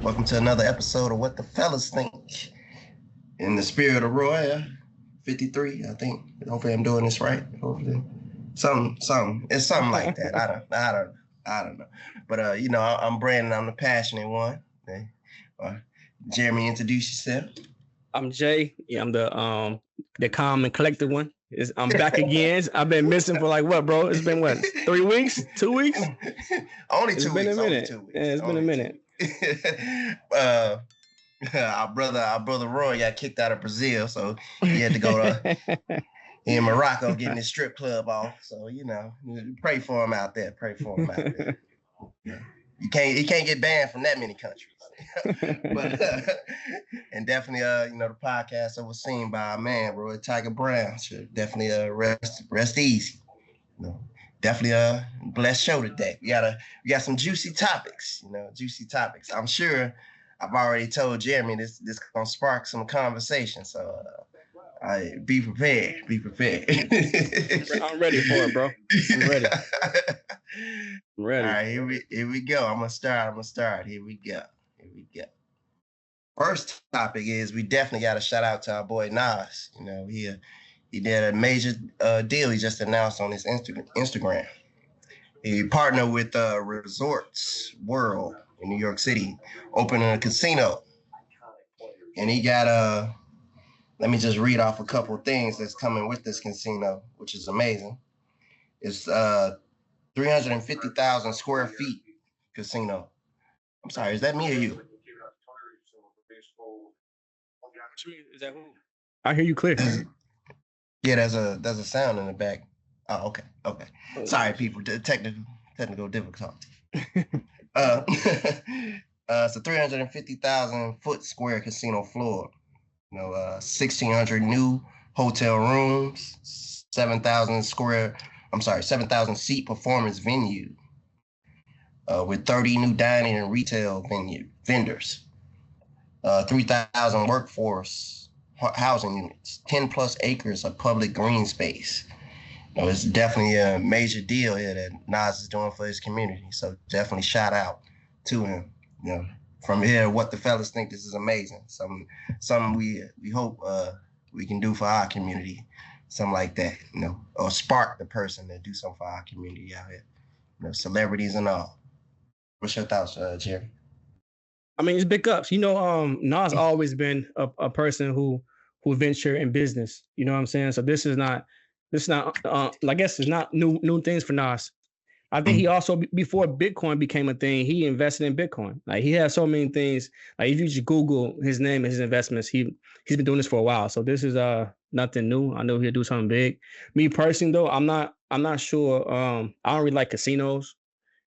Welcome to another episode of What the Fellas Think. In the spirit of Roy, 53, I think. Hopefully I'm doing this right. Hopefully. Something. It's something like that. I don't know. But I'm Brandon, I'm the passionate one. Okay. Jeremy, introduce yourself. I'm Jay. Yeah, I'm the calm and collected one. I'm back again. I've been missing for like what, bro? It's been what? 3 weeks? 2 weeks? Only 2 it's weeks. Been a minute. 2 weeks. Yeah, it's been a minute. Our brother Roy got kicked out of Brazil, so he had to go to in Morocco getting his strip club off. So pray for him out there. Yeah. He can't get banned from that many countries. But and definitely the podcast that was seen by our man Roy Tiger Brown should definitely rest easy. Definitely a blessed show today. We got some juicy topics. I'm sure I've already told Jeremy this gonna spark some conversation. So be prepared. I'm ready for it, bro. I'm ready. All right, here we go. I'm gonna start. Here we go. First topic is we definitely got to shout out to our boy Nas. He did a major deal he just announced on his Instagram. He partnered with Resorts World in New York City, opening a casino. And he got let me just read off a couple of things that's coming with this casino, which is amazing. It's 350,000 square feet casino. I'm sorry, is that me or you? Is that who? I hear you clear. Yeah, there's a sound in the back. Oh, okay. Sorry, people. Technical difficulty. It's a 350,000 foot square casino floor. 1,600 new hotel rooms, 7,000 seat performance venue, with 30 new dining and retail vendors, 3,000 workforce housing units, 10 plus acres of public green space. It's definitely a major deal here that Nas is doing for his community. So definitely shout out to him. From here, What the Fellas Think, this is amazing. Something we hope we can do for our community. Something like that, or spark the person to do something for our community out here. Celebrities and all. What's your thoughts, Jerry? I mean, it's big ups. Nas always been a person who venture in business. You know what I'm saying? So this is not I guess it's not new things for Nas. I think he also, before Bitcoin became a thing, he invested in Bitcoin. Like, he has so many things. Like, if you just Google his name and his investments, he's been doing this for a while. So this is nothing new. I know he'll do something big. Me personally, though, I'm not sure. I don't really like casinos.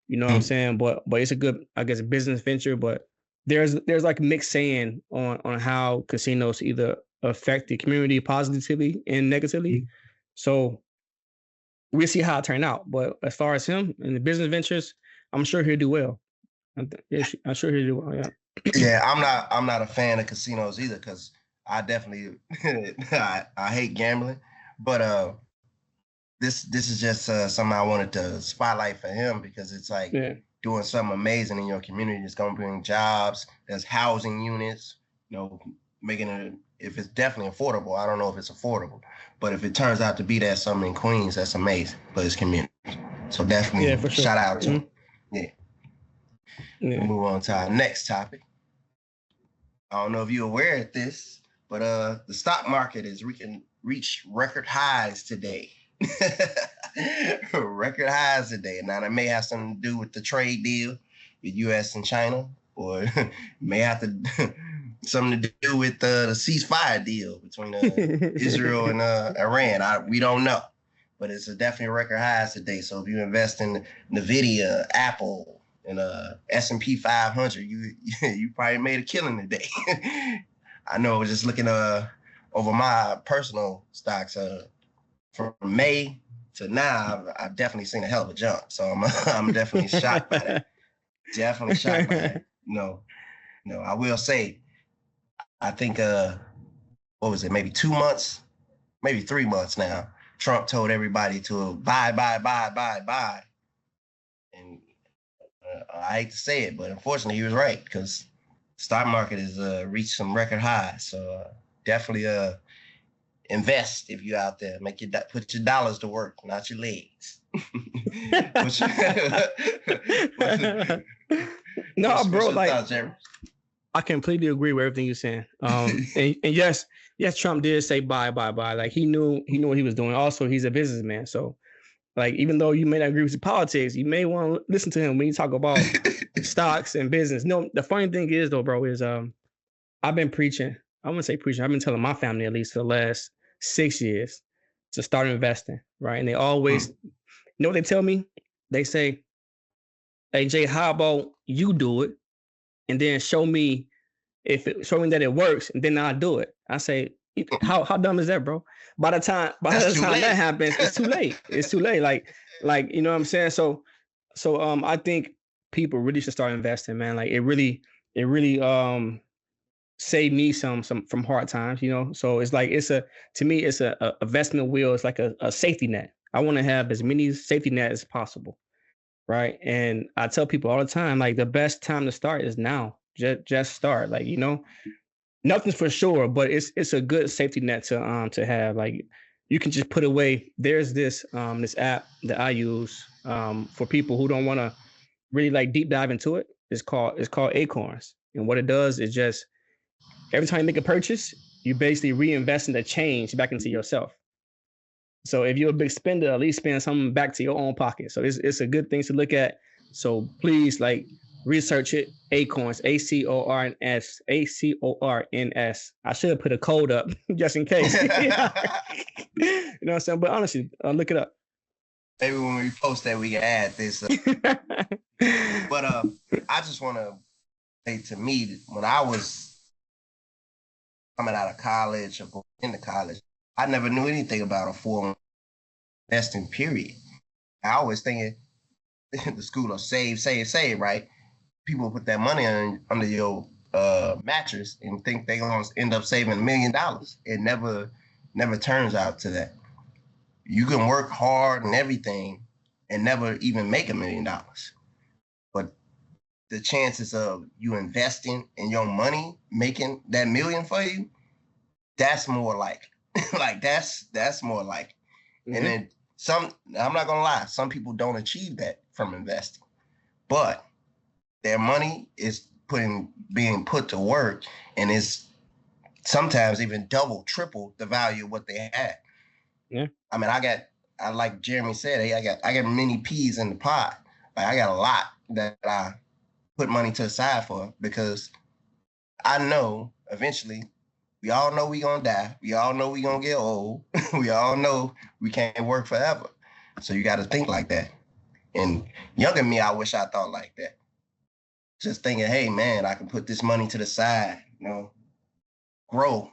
You know what I'm saying? But it's a good, I guess, business venture. But there's like mixed saying on how casinos either affect the community positively and negatively. So we'll see how it turn out. But as far as him and the business ventures, I'm sure he'll do well. I'm sure he'll do well. Yeah. Yeah, I'm not a fan of casinos either, because I definitely I hate gambling. But this is just something I wanted to spotlight for him, because it's like doing something amazing in your community. It's going to bring jobs. There's housing units. Making it, if it's definitely affordable. I don't know if it's affordable, but if it turns out to be that something in Queens, that's amazing for his community. So definitely for sure. Shout out to him. Yeah. We'll move on to our next topic. I don't know if you're aware of this, but the stock market has reached record highs today. Record highs today. Now, that may have something to do with the trade deal with U.S. and China, or may have to something to do with the ceasefire deal between Israel and Iran. We don't know, but it's definitely record highs today. So if you invest in NVIDIA, Apple, and S&P 500, you probably made a killing today. I know. I was just looking over my personal stocks from May to now. I've definitely seen a hell of a jump. So I'm definitely shocked by that. Definitely shocked by that. No, I will say, I think, what was it, maybe 2 months, maybe 3 months now, Trump told everybody to buy. And I hate to say it, but unfortunately he was right, because stock market has reached some record highs. So definitely invest if you're out there. Put your dollars to work, not your legs. No, bro, your like thoughts, Jeremy? I completely agree with everything you're saying. And yes, Trump did say bye. Like he knew what he was doing. Also, he's a businessman, so like even though you may not agree with his politics, you may want to listen to him when you talk about stocks and business. No, the funny thing is though, bro, is I've been preaching. I wouldn't say preaching. I've been telling my family at least for the last 6 years to start investing, right? And they always, you know what they tell me? They say, "Hey Jay, how about you do it, and then show me show me that it works, and then I'll do it." I say, how dumb is that, bro? By the time that happens, it's too late. It's too late. Like you know what I'm saying? So I think people really should start investing, man. Like it really saved me some from hard times, you know. So it's like to me it's a investment wheel. It's like a safety net. I want to have as many safety nets as possible, right? And I tell people all the time, like the best time to start is now. Just start, like you know, nothing's for sure, but it's a good safety net to have. Like you can just put away. There's this app that I use for people who don't want to really like deep dive into it. It's called Acorns, and what it does is just every time you make a purchase, you basically reinvest in the change back into yourself. So if you're a big spender, at least spend something back to your own pocket. So it's a good thing to look at. So please like research it. Acorns, Acorns, Acorns. I should have put a code up just in case. You know what I'm saying? But honestly, look it up. Maybe when we post that, we can add this. But I just want to say, to me, when I was coming out of college or going into college, I never knew anything about a 401k investing, period. I always thinking the school of save, right? People put that money under your mattress and think they're going to end up saving $1 million. It never turns out to that. You can work hard and everything and never even make $1 million. But the chances of you investing and your money making that million for you, that's more like that's more like. Mm-hmm. And then I'm not gonna lie, some people don't achieve that from investing, but their money is being put to work, and it's sometimes even double, triple the value of what they had. Yeah. I mean, I like Jeremy said, I got many peas in the pot. Like I got a lot that I put money to the side for, because I know eventually we all know we gonna die. We all know we gonna get old. We all know we can't work forever. So you got to think like that. And younger me, I wish I thought like that. Just thinking, hey man, I can put this money to the side, you know, grow.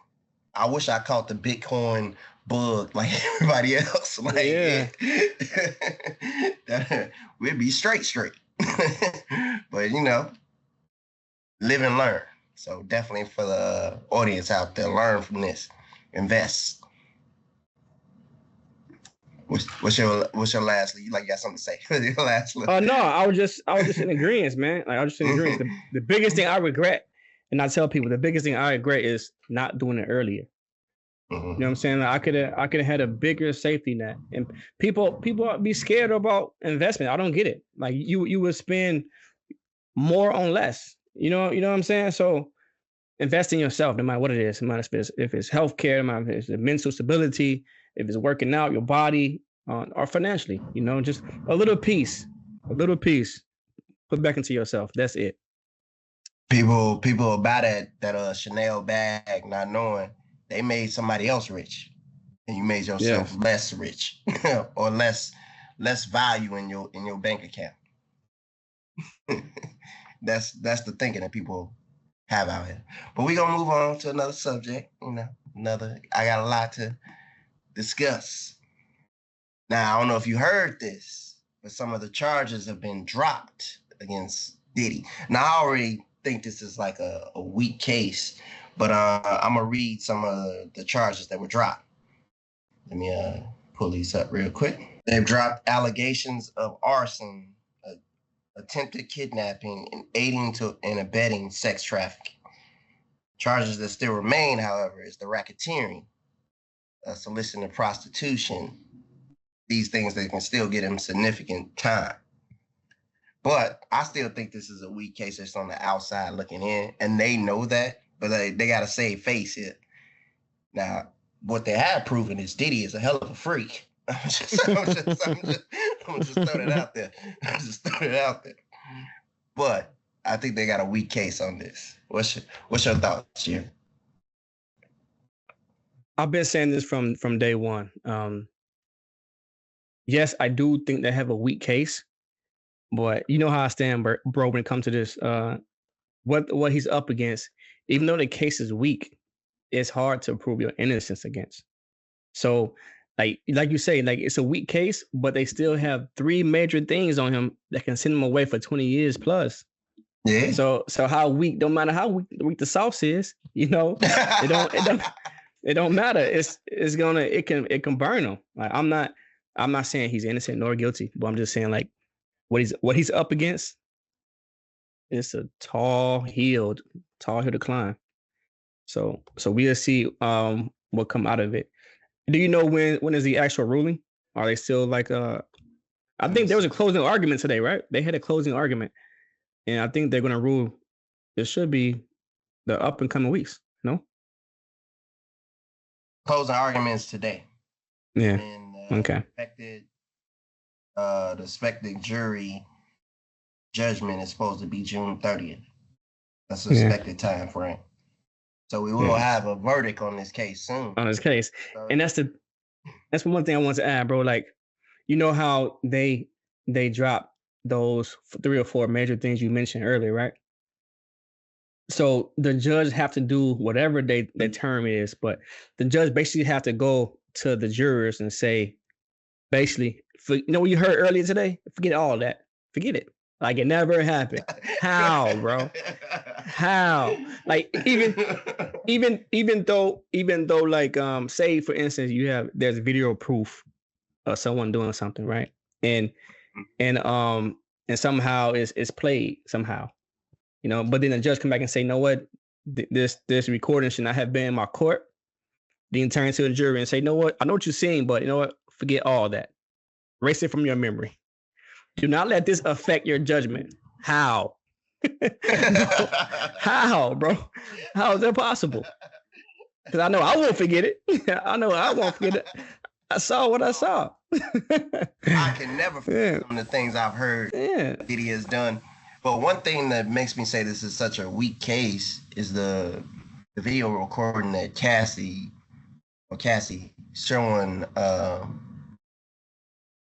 I wish I caught the Bitcoin bug like everybody else. Like, yeah. We'd be straight. But you know, live and learn. So definitely for the audience out there, learn from this, invest. What's your last? You got something to say? Your last. No, I was just in agreement, man. Like I was just in agreement. The biggest thing I regret, and I tell people, the biggest thing I regret is not doing it earlier. Mm-hmm. You know what I'm saying? Like I could have had a bigger safety net. And people be scared about investment. I don't get it. Like you would spend more on less. You know what I'm saying? So invest in yourself, no matter what it is. No matter if it's healthcare, no matter if it's mental stability, if it's working out your body, or financially. You know, just a little piece. Put back into yourself. That's it. People buy that Chanel bag, not knowing they made somebody else rich, and you made yourself less rich or less value in your bank account. That's the thinking that people have out here. But we're gonna move on to another subject. You know, I got a lot to discuss. Now, I don't know if you heard this, but some of the charges have been dropped against Diddy. Now, I already think this is like a weak case, but I'm gonna read some of the charges that were dropped. Let me pull these up real quick. They've dropped allegations of arson, attempted kidnapping, and aiding to and abetting sex trafficking. Charges that still remain, however, is the racketeering, soliciting prostitution. These things that can still get him significant time. But I still think this is a weak case that's on the outside looking in, and they know that, but they got to save face here. Now, what they have proven is Diddy is a hell of a freak. I'm just throw that out there. But I think they got a weak case on this. What's your thoughts, Jim? I've been saying this from day one. Yes, I do think they have a weak case, but you know how I stand, bro, when it comes to this. What he's up against, even though the case is weak, it's hard to prove your innocence against. So, like you say, like it's a weak case, but they still have 3 major things on him that can send him away for 20 years plus. Yeah. So how weak, don't matter how weak the sauce is, it don't matter. It can burn him. Like I'm not saying he's innocent nor guilty, but I'm just saying like what he's up against. It's a tall hill to climb. So we'll see what come out of it. Do you know when is the actual ruling? Are they still like I think there was a closing argument today, right? They had a closing argument, and I think they're gonna rule. It should be the up and coming weeks. No. Closing arguments today. Yeah. And, okay. The expected jury judgment is supposed to be June 30th. That's the expected time frame. So we will have a verdict on this case soon. On this case. And that's one thing I want to add, bro. Like, you know how they drop those 3 or 4 major things you mentioned earlier, right? So the judge have to do whatever their term is, but the judge basically have to go to the jurors and say, basically, what you heard earlier today? Forget all that. Forget it. Like it never happened. How, bro? How? Like even though like say for instance there's video proof of someone doing something, right? And somehow it's played somehow. But then the judge come back and say, you know what? This recording should not have been in my court. Then turn to the jury and say, you know what? I know what you're saying, but you know what? Forget all that. Erase it from your memory. Do not let this affect your judgment. How? How, bro? How is that possible? Because I know I won't forget it. I know I won't forget it. I saw what I saw. I can never forget some of the things I've heard Diddy has done. But one thing that makes me say this is such a weak case is the video recording that Cassie showing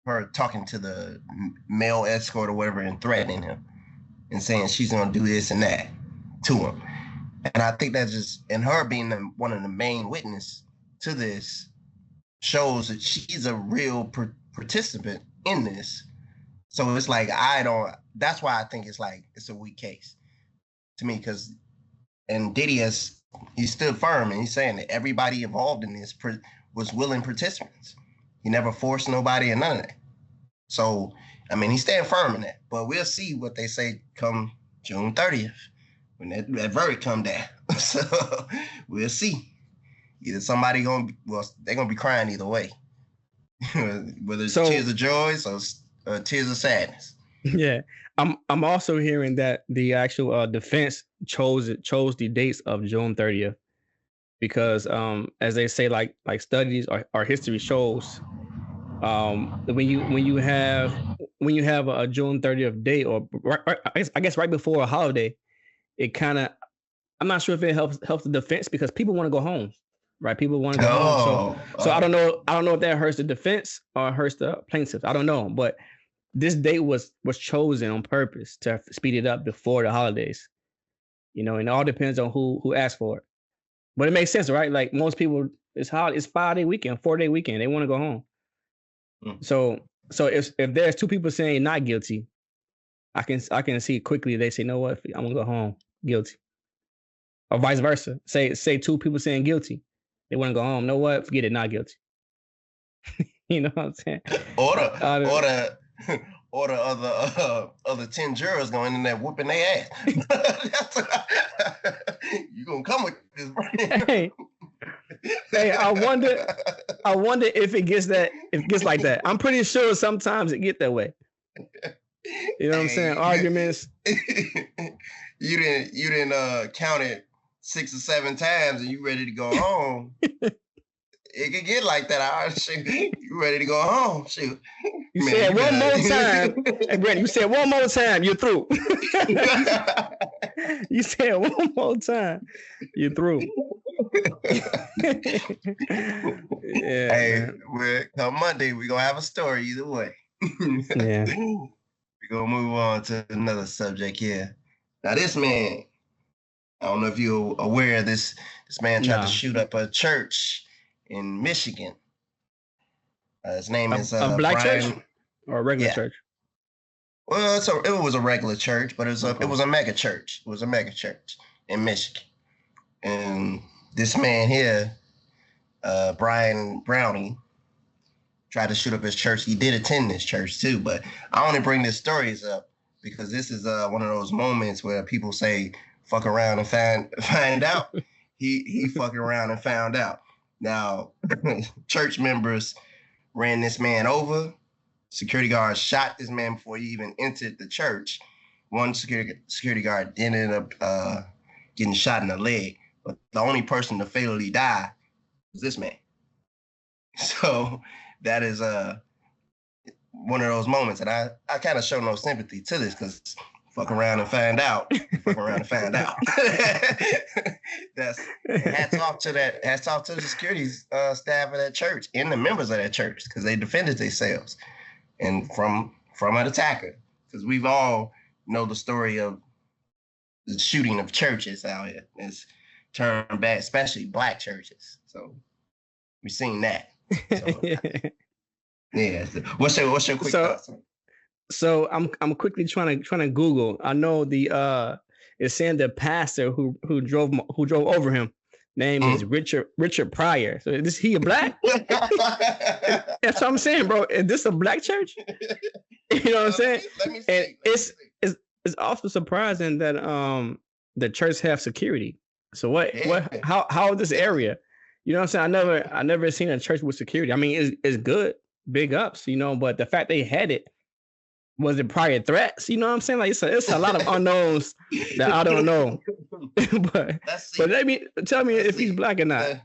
her talking to the male escort or whatever and threatening him and saying she's going to do this and that to him. And I think that just, and her being one of the main witnesses to this shows that she's a real participant in this. So it's like, that's why I think it's a weak case to me, and Diddy he stood firm and he's saying that everybody involved in this was willing participants. He never forced nobody or none of that. So, I mean, he's staying firm in that. But we'll see what they say come June 30th when that verdict come down. So we'll see. Either somebody they're gonna be crying either way, whether it's tears of joy or tears of sadness. Yeah, I'm also hearing that the actual defense chose the dates of June 30th because as they say, like studies or history shows, when you have a June 30th date or I guess right before a holiday, it kind of, I'm not sure if it helps the defense because people want to go home, right? People want to go home. So I don't know if that hurts the defense or hurts the plaintiff. I don't know, but this date was chosen on purpose to speed it up before the holidays, and it all depends on who asked for it. But it makes sense, right? Like most people, it's 5-day weekend, 4-day weekend. They want to go home. So if there's 2 people saying not guilty, I can see quickly they say, you know what, I'm gonna go home, guilty, or vice versa. Say 2 people saying guilty, they want to go home. You know what, forget it, not guilty. You know what I'm saying? Or the other 10 jurors going in there whooping their ass. You gonna come with hey, hey, I wonder if it gets like that. I'm pretty sure sometimes it get that way. You know what I'm saying? Arguments. You didn't count it 6 or 7 times and you ready to go home. It could get like that. You ready to go home? Shoot. You said one more time. Hey, Brandon, you said one more time, you're through. You said one more time, you're through. Yeah. Hey, come Monday, we're going to have a story either way. Yeah. We're going to move on to another subject here. Now, this man, I don't know if you're aware of this. This man tried to shoot up a church in Michigan. His name is a black Brian, church or a regular church? Well, it was a regular church, but it was a mega church. It was a mega church in Michigan. And this man here, Brian Brownie, tried to shoot up his church. He did attend this church too, but I only bring these stories up because this is one of those moments where people say, fuck around and find out. He fucking around and found out. Now, church members ran this man over. Security guards shot this man before he even entered the church. One security guard ended up getting shot in the leg, but the only person to fatally die was this man. So that is one of those moments, and I kind of show no sympathy to this because fuck around and find out. Fuck around and find out. Hats off to the security staff of that church and the members of that church because they defended themselves and from an attacker. Because we've all know the story of the shooting of churches out here. It's turned bad, especially black churches. So we've seen that. So, yeah. So what's your quick thoughts? So I'm quickly trying to Google. I know it's saying the pastor who drove over him name is Richard Pryor. So is he a black? That's what I'm saying, bro. Is this a black church? You know what I'm saying? Let me see. And it's also surprising that the church have security. So how is this area? You know what I'm saying? I never seen a church with security. I mean, it's good, big ups, you know, but the fact they had it, was it prior threats? You know what I'm saying? Like it's a lot of unknowns that I don't know. but tell me if he's black or not.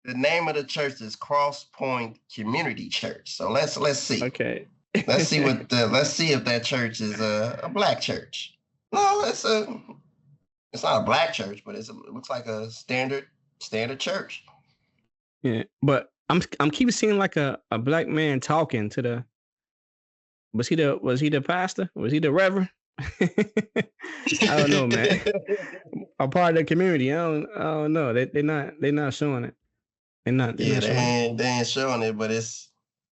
The name of the church is Cross Point Community Church. So let's see. Okay. let's see if that church is a black church. No, it's not a black church, but it looks like a standard church. Yeah, but I'm keep seeing like a black man talking to the. Was he the pastor? Was he the reverend? I don't know, man. A part of the community. I don't know. They're not showing it. They ain't showing it, but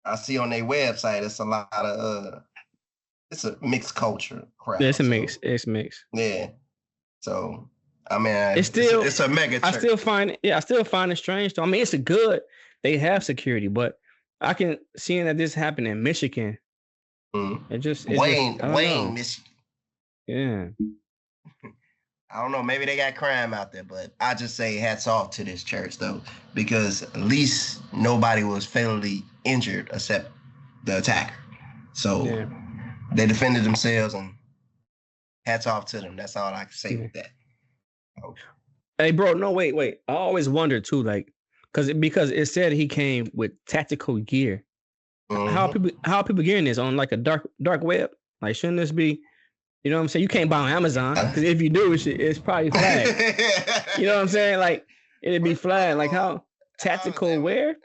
I see on their website it's a lot of it's a mixed culture crowd. Yeah, it's mixed. Yeah. So I mean it's a mega church. I still find it strange though. I mean they have security, but I can seeing that this happened in Michigan. Wayne, Michigan. Yeah. I don't know. Maybe they got crime out there, but I just say hats off to this church though, because at least nobody was fatally injured except the attacker. So they defended themselves, and hats off to them. That's all I can say with that. Oh. Hey, bro, no, wait. I always wondered too, like, because it said he came with tactical gear. Mm-hmm. How are people getting this on like a dark web? Like, shouldn't this be, you know what I'm saying? You can't buy on Amazon because if you do, it's probably flagged. You know what I'm saying? Like, it'd be flagged. Like, how tactical wear?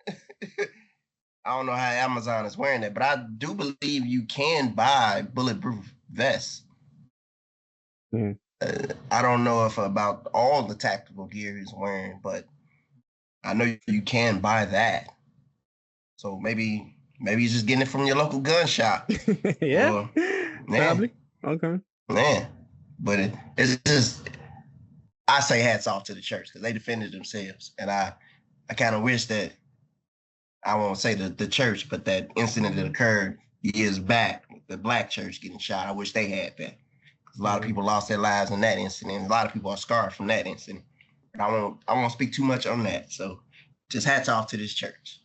I don't know how Amazon is wearing it, but I do believe you can buy bulletproof vests. I don't know if about all the tactical gear he's wearing, but I know you can buy that. So maybe he's just getting it from your local gun shop. Yeah. Probably. Okay. Man. But it's just, I say hats off to the church because they defended themselves. And I kind of wish that, I won't say the church, but that incident that occurred years back, the black church getting shot, I wish they had that. A lot of people lost their lives in that incident. A lot of people are scarred from that incident. I won't speak too much on that. So just hats off to this church.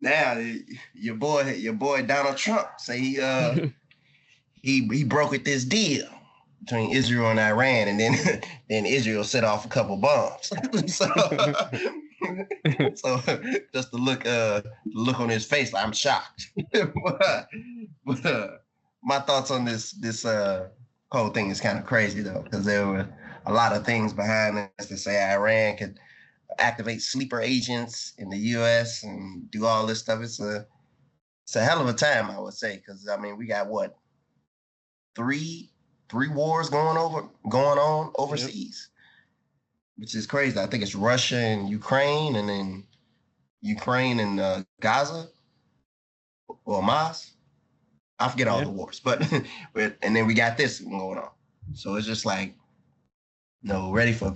Now your boy Donald Trump say he brokered this deal between Israel and Iran, and then then Israel set off a couple bombs. so so just the look on his face, like I'm shocked. but my thoughts on this whole thing is kind of crazy though, because there were a lot of things behind this to say Iran could activate sleeper agents in the U.S. and do all this stuff. It's a hell of a time, I would say, because I mean we got what three wars going on overseas, which is crazy. I think it's Russia and Ukraine, and then Ukraine and Gaza or Hamas. I forget all the wars, but and then we got this going on. So it's just like, ready for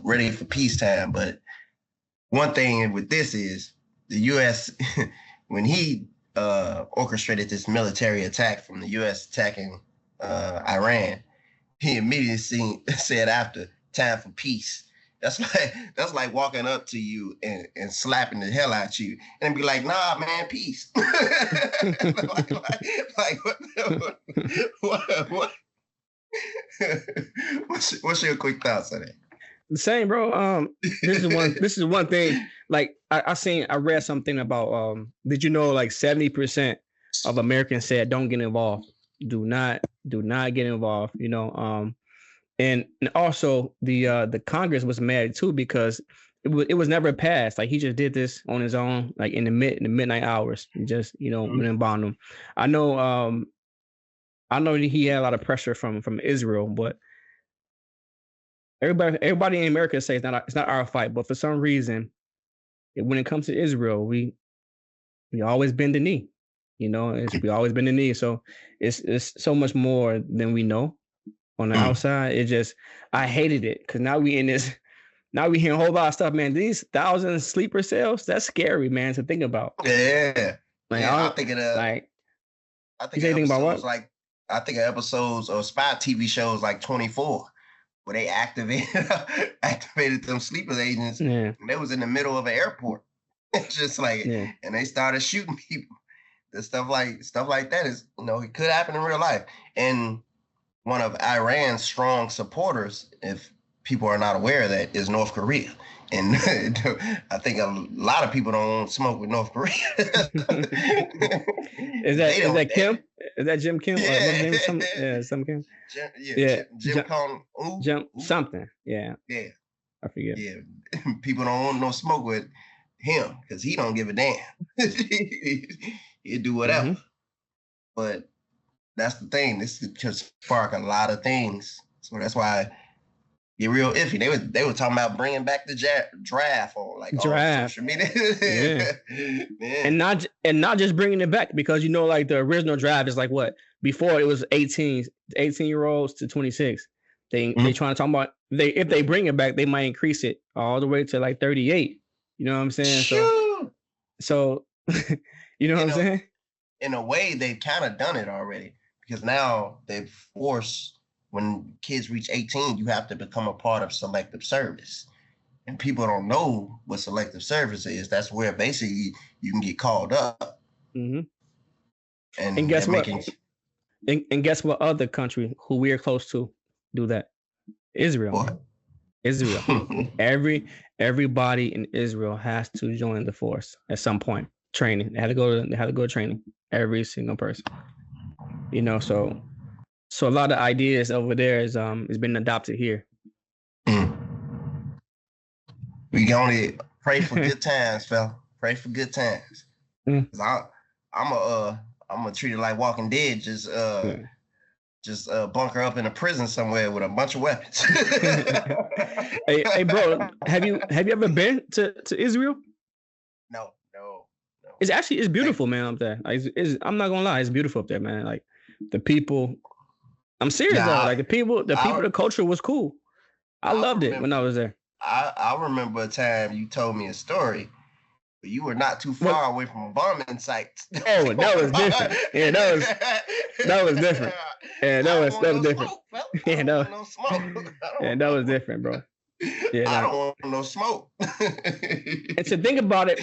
peacetime. But one thing with this is the U.S. when he orchestrated this military attack from the U.S. attacking Iran, he immediately said after, time for peace. That's like walking up to you and slapping the hell out you and be like, nah, man, peace. What? What's your quick thoughts on that? The same, bro. This is one thing. Like I read something about did you know like 70% of Americans said don't get involved. Do not get involved, and also the Congress was mad too because it was never passed. Like he just did this on his own, like in the midnight hours. He just went and bombed them. I know that he had a lot of pressure from Israel, but everybody in America says it's not our fight. But for some reason, when it comes to Israel, we always bend the knee. We always bend the knee. So it's so much more than we know on the outside. I hated it because now we hear a whole lot of stuff, man. These 1,000 sleeper cells, that's scary, man, to think about. Yeah. Like, I think of episodes of spy TV shows like 24, where they activated them sleeper agents, and they was in the middle of an airport. Just like, and they started shooting people. The stuff like that is, it could happen in real life. And one of Iran's strong supporters, if people are not aware of that, is North Korea. And I think a lot of people don't smoke with North Korea. Is that Kim? Is that Jim Kim? Yeah, some Kim. Jim Kong. Jim something. Yeah. I forget. Yeah, people don't want no smoke with him because he don't give a damn. He'll do whatever. But that's the thing. This could spark a lot of things. So that's why get real iffy. They were talking about bringing back the draft on social media. And not just bringing it back because like the original draft is like what before it was 18-year-olds to 26. They trying to talk about if they bring it back they might increase it all the way to like 38. You know what I'm saying? So you know what I'm saying? In a way, they've kind of done it already because now they've forced when kids reach 18, you have to become a part of selective service. And people don't know what selective service is. That's where basically you can get called up. And guess what? And guess what other country who we're close to do that? Israel. What? Israel. Everybody in Israel has to join the force at some point. Training. They had to go to training. Every single person. So a lot of ideas over there is been adopted here. We can only pray for good times, fella. Pray for good times. 'Cause I'm gonna treat it like Walking Dead. Just bunker up in a prison somewhere with a bunch of weapons. hey, bro, have you ever been to Israel? No. It's beautiful, man, up there. Like, I'm not gonna lie, it's beautiful up there, man. Like the people. I'm serious though. Like the people, the culture was cool. I loved it when I was there. I remember a time you told me a story But you were not too What? far away from a bombing site. Oh, that was different. Yeah, that was different. Yeah, that was different. Smoke, fella. Yeah, I don't want no smoke. that was different, bro. Yeah, I don't want no smoke. And to think about it,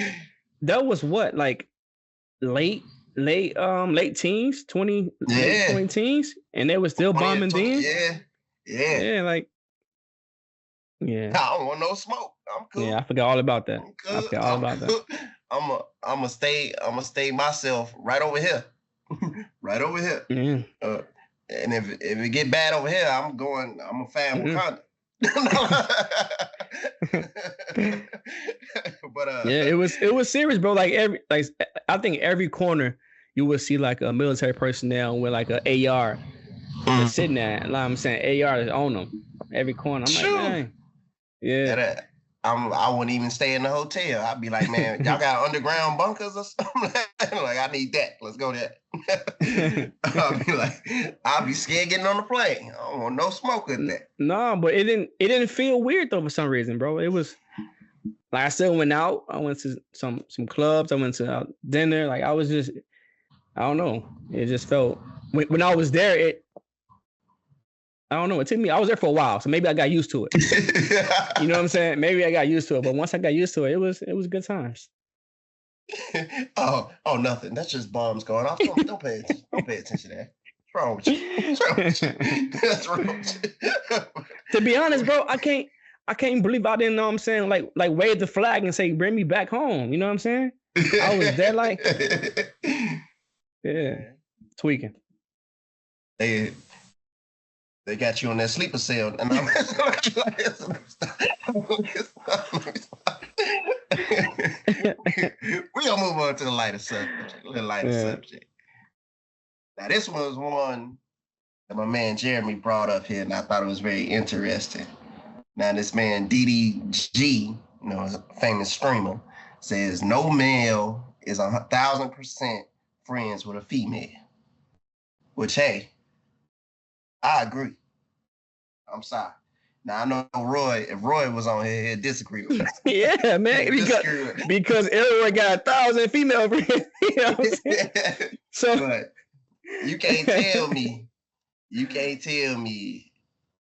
that was what, like late teens, 20, late 20 teens, and they were still bombing then. Yeah. Like, yeah. I don't want no smoke. I'm cool. Yeah, I forgot all about that. I forgot all about that. I'ma stay myself right over here. Right over here. Yeah. And if it get bad over here, I'm a fan Wakanda. But yeah, it was serious, bro. Like I think every corner you would see like a military personnel with like a AR just sitting there. Like I'm saying, AR is on them every corner. I'm like, man, yeah. I wouldn't even stay in the hotel. I'd be like, man, y'all got underground bunkers or something? Like, I need that. Let's go there. I'll be scared getting on the plane. I don't want no smoke with that. No, but it didn't feel weird though for some reason, bro. It was like I still went out. I went to some clubs. I went to dinner. Like I was just, I don't know. It just felt when I was there. I don't know. It took me. I was there for a while, so maybe I got used to it. You know what I'm saying? Maybe I got used to it, but once I got used to it, it was good times. Oh, nothing. That's just bombs going off. Don't pay attention. Don't pay attention to that. What's wrong with you? That's wrong with you. To be honest, bro, I can't believe I didn't know what I'm saying. Like wave the flag and say, bring me back home. You know what I'm saying? I was there like, yeah, tweaking. They got you on that sleeper cell, and I'm we're gonna move on to the lighter subject. A little lighter subject. Now, this one was one that my man Jeremy brought up here, and I thought it was very interesting. Now, this man DDG, a famous streamer, says no male is 1,000% friends with a female. Which, hey, I agree. I'm sorry. Now I know Roy. If Roy was on here, he'd disagree with me. Yeah, man. Because everyone got 1,000 female friends. You know what I'm saying? So, but you can't tell me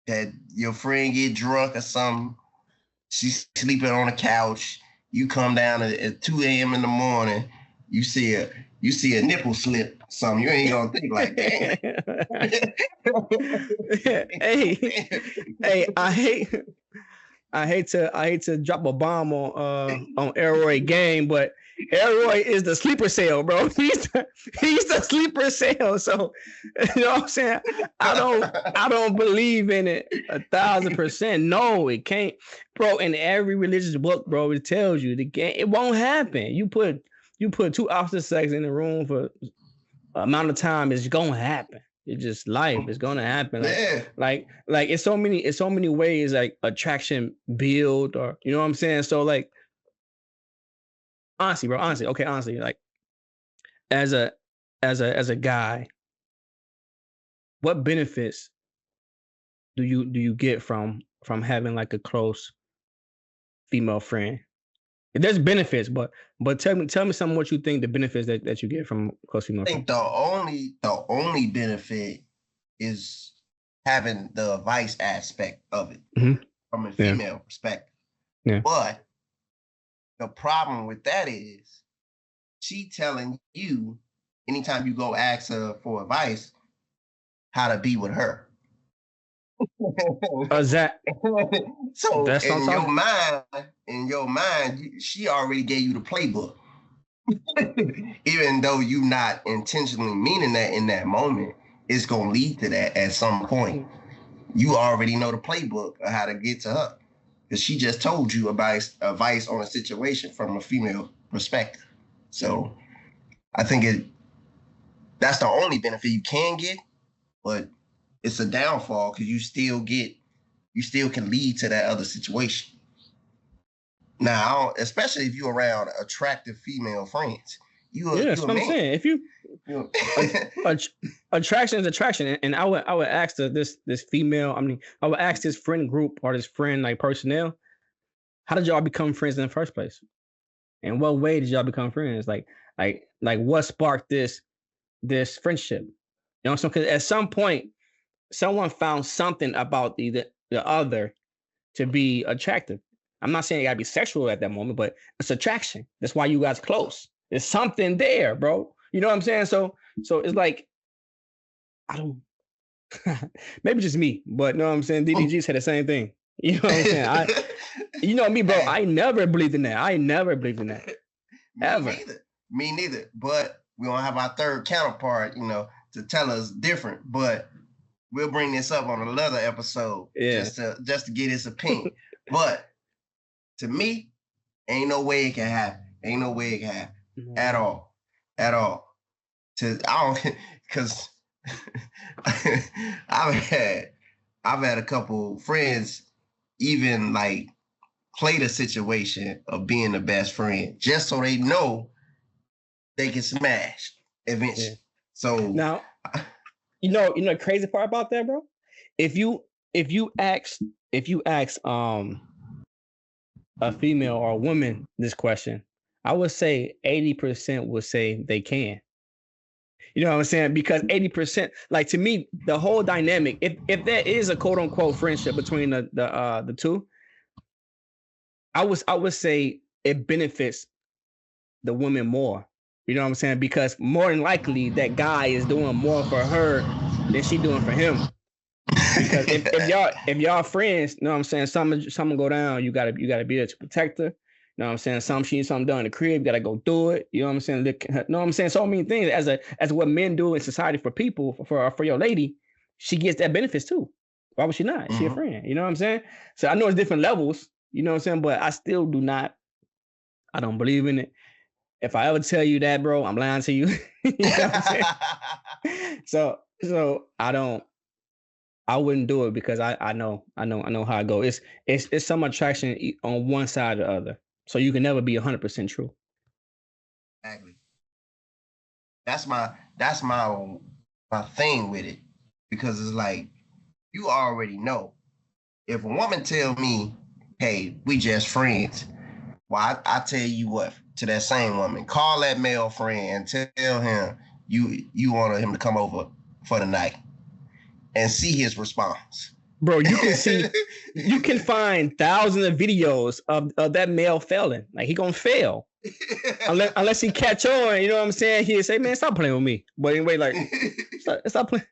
that your friend get drunk or something. She's sleeping on the couch. You come down at 2 a.m. in the morning. You see a nipple slip. Something you ain't gonna think like, damn. Hey, I hate to drop a bomb on Elroy game, but Elroy is the sleeper cell, bro. He's the sleeper cell. So you know what I'm saying? I don't believe in it 1,000%. No, it can't, bro. In every religious book, bro, it tells you it won't happen. You put two opposite sex in the room for amount of time, it's gonna happen. It's just life. It's gonna happen. Like it's so many ways like attraction build, or you know what I'm saying. So like, honestly, like as a guy, what benefits do you get from having like a close female friend? There's benefits, but tell me something what you think the benefits that you get from close female friend. I think the only benefit is having the advice aspect of it from a female perspective. Yeah. But the problem with that is she telling you anytime you go ask her for advice how to be with her. So that's in your mind, she already gave you the playbook. Even though you not intentionally meaning that in that moment, it's gonna lead to that at some point. You already know the playbook of how to get to her. Because she just told you about advice on a situation from a female perspective. So I think that's the only benefit you can get, but it's a downfall because you still can lead to that other situation. Now, especially if you're around attractive female friends. That's what I'm saying. If you attraction is attraction, and I would ask this female. I mean, I would ask this friend group or this friend like personnel, how did y'all become friends in the first place? In what way did y'all become friends? Like what sparked this friendship? You know, so because at some point, someone found something about the other to be attractive. I'm not saying it gotta be sexual at that moment, but it's attraction. That's why you guys close. There's something there, bro. You know what I'm saying? So it's like I don't maybe just me, but know what I'm saying? DDG said the same thing. You know what I'm saying? You know me, bro. Hey. I never believed in that. I never believed in that. Ever. Me neither. But we don't have our third counterpart, you know, to tell us different. But we'll bring this up on another episode, just to get his opinion. But to me, ain't no way it can happen. Ain't no way it can happen at all. Because I've had a couple friends even like play the situation of being the best friend just so they know they can smash eventually. Yeah. So now, you know the crazy part about that, bro? If you ask a female or a woman this question, I would say 80% would say they can. You know what I'm saying? Because 80%, like to me, the whole dynamic, if there is a quote unquote friendship between the two, I would say it benefits the woman more. You know what I'm saying? Because more than likely that guy is doing more for her than she doing for him. Because if y'all friends, you know what I'm saying, something go down, you gotta be there to protect her. You know what I'm saying? She needs something done in the crib, you gotta go do it. You know what I'm saying? You know what I'm saying? So many things as what men do in society for people, for your lady, she gets that benefits too. Why would she not? She a friend. You know what I'm saying? So I know it's different levels, you know what I'm saying? But I still I don't believe in it. If I ever tell you that, bro, I'm lying to you. You know what I'm saying? So I wouldn't do it because I know how it goes. It's some attraction on one side or the other. So you can never be 100% true. Exactly. That's my thing with it. Because it's like, you already know. If a woman tell me, hey, we just friends, well, I tell you what, to that same woman, call that male friend and tell him you want him to come over for the night and see his response. Bro, you can find thousands of videos of that male failing. Like, he gonna fail. unless he catch on, you know what I'm saying? He'll say, man, stop playing with me. But anyway, like, stop playing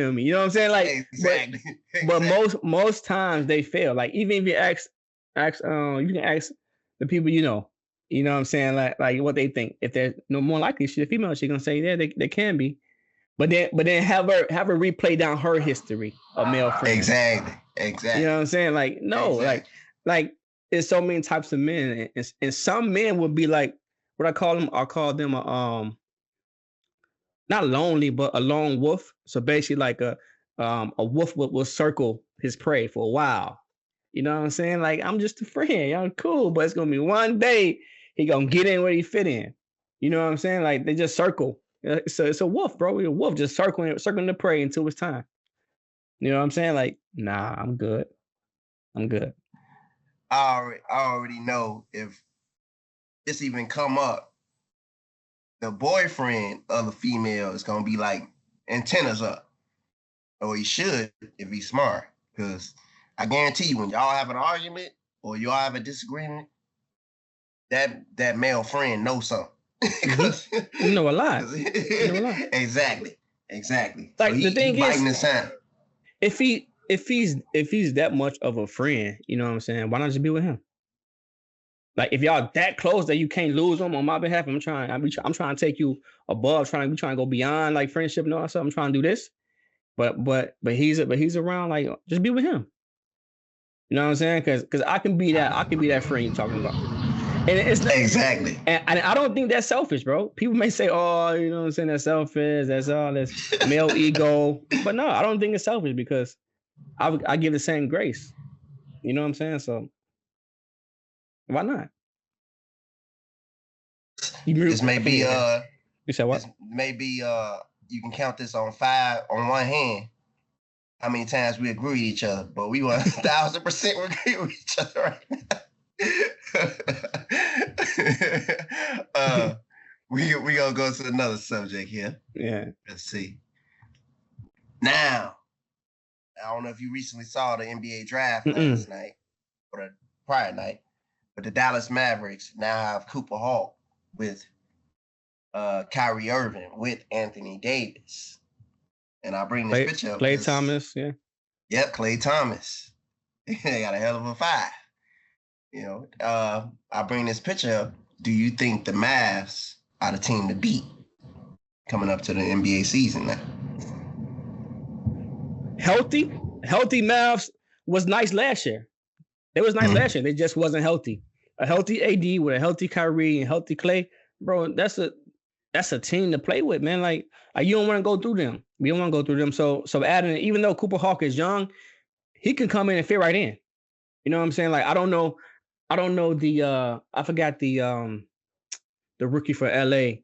with me. You know what I'm saying? Like, exactly. But most times they fail. Like, even if you ask you can ask the people you know what I'm saying? Like what they think. If they're no more likely she's a female, she's gonna say, yeah, they can be. But then have her replay down her history of male friends. Exactly. You know what I'm saying? Like, no, exactly. like there's so many types of men, and some men would be like, what I call them a not lonely, but a lone wolf. So basically, like a wolf will circle his prey for a while. You know what I'm saying? Like, I'm just a friend, y'all cool, but it's gonna be one day he gonna get in where he fit in. You know what I'm saying? Like, they just circle. So it's a wolf, bro. We're a wolf just circling the prey until it's time. You know what I'm saying? Like, nah, I'm good. I already know if this even come up, the boyfriend of the female is gonna be like antennas up, or he should if he's smart. Because I guarantee you, when y'all have an argument or y'all have a disagreement, that male friend knows something. You know a lot. Exactly. Like, so the thing is, if he's that much of a friend, you know what I'm saying? Why not just be with him? Like, if y'all that close that you can't lose him on my behalf, I'm trying to take you above, trying to go beyond like friendship and all that stuff. I'm trying to do this, but he's around. Like, just be with him. You know what I'm saying? Because I can be that friend you're talking about. And it's not, exactly. And I don't think that's selfish, bro. People may say, oh, you know what I'm saying, that's selfish. That's all this male ego. But no, I don't think it's selfish because I give the same grace. You know what I'm saying? So why not? This may be you said what? This may be you can count this on one hand. How many times we agree with each other, but we 1,000% agree with each other right now. we gonna go to another subject here. Yeah. Let's see. Now, I don't know if you recently saw the NBA draft last night or the prior night, but the Dallas Mavericks now have Cooper Hawk with Kyrie Irving with Anthony Davis. And I bring this picture up. Klay Thomas, yeah. Yep, Klay Thomas. They got a hell of a 5. I bring this picture up. Do you think the Mavs are the team to beat coming up to the NBA season now? Healthy Mavs was nice last year. They was nice last year. They just wasn't healthy. A healthy AD with a healthy Kyrie and healthy Klay, bro. That's a team to play with, man. Like you don't want to go through them. We don't want to go through them. So adding, even though Cooper Hawk is young, he can come in and fit right in. You know what I'm saying? Like I don't know the I forgot the rookie for LA.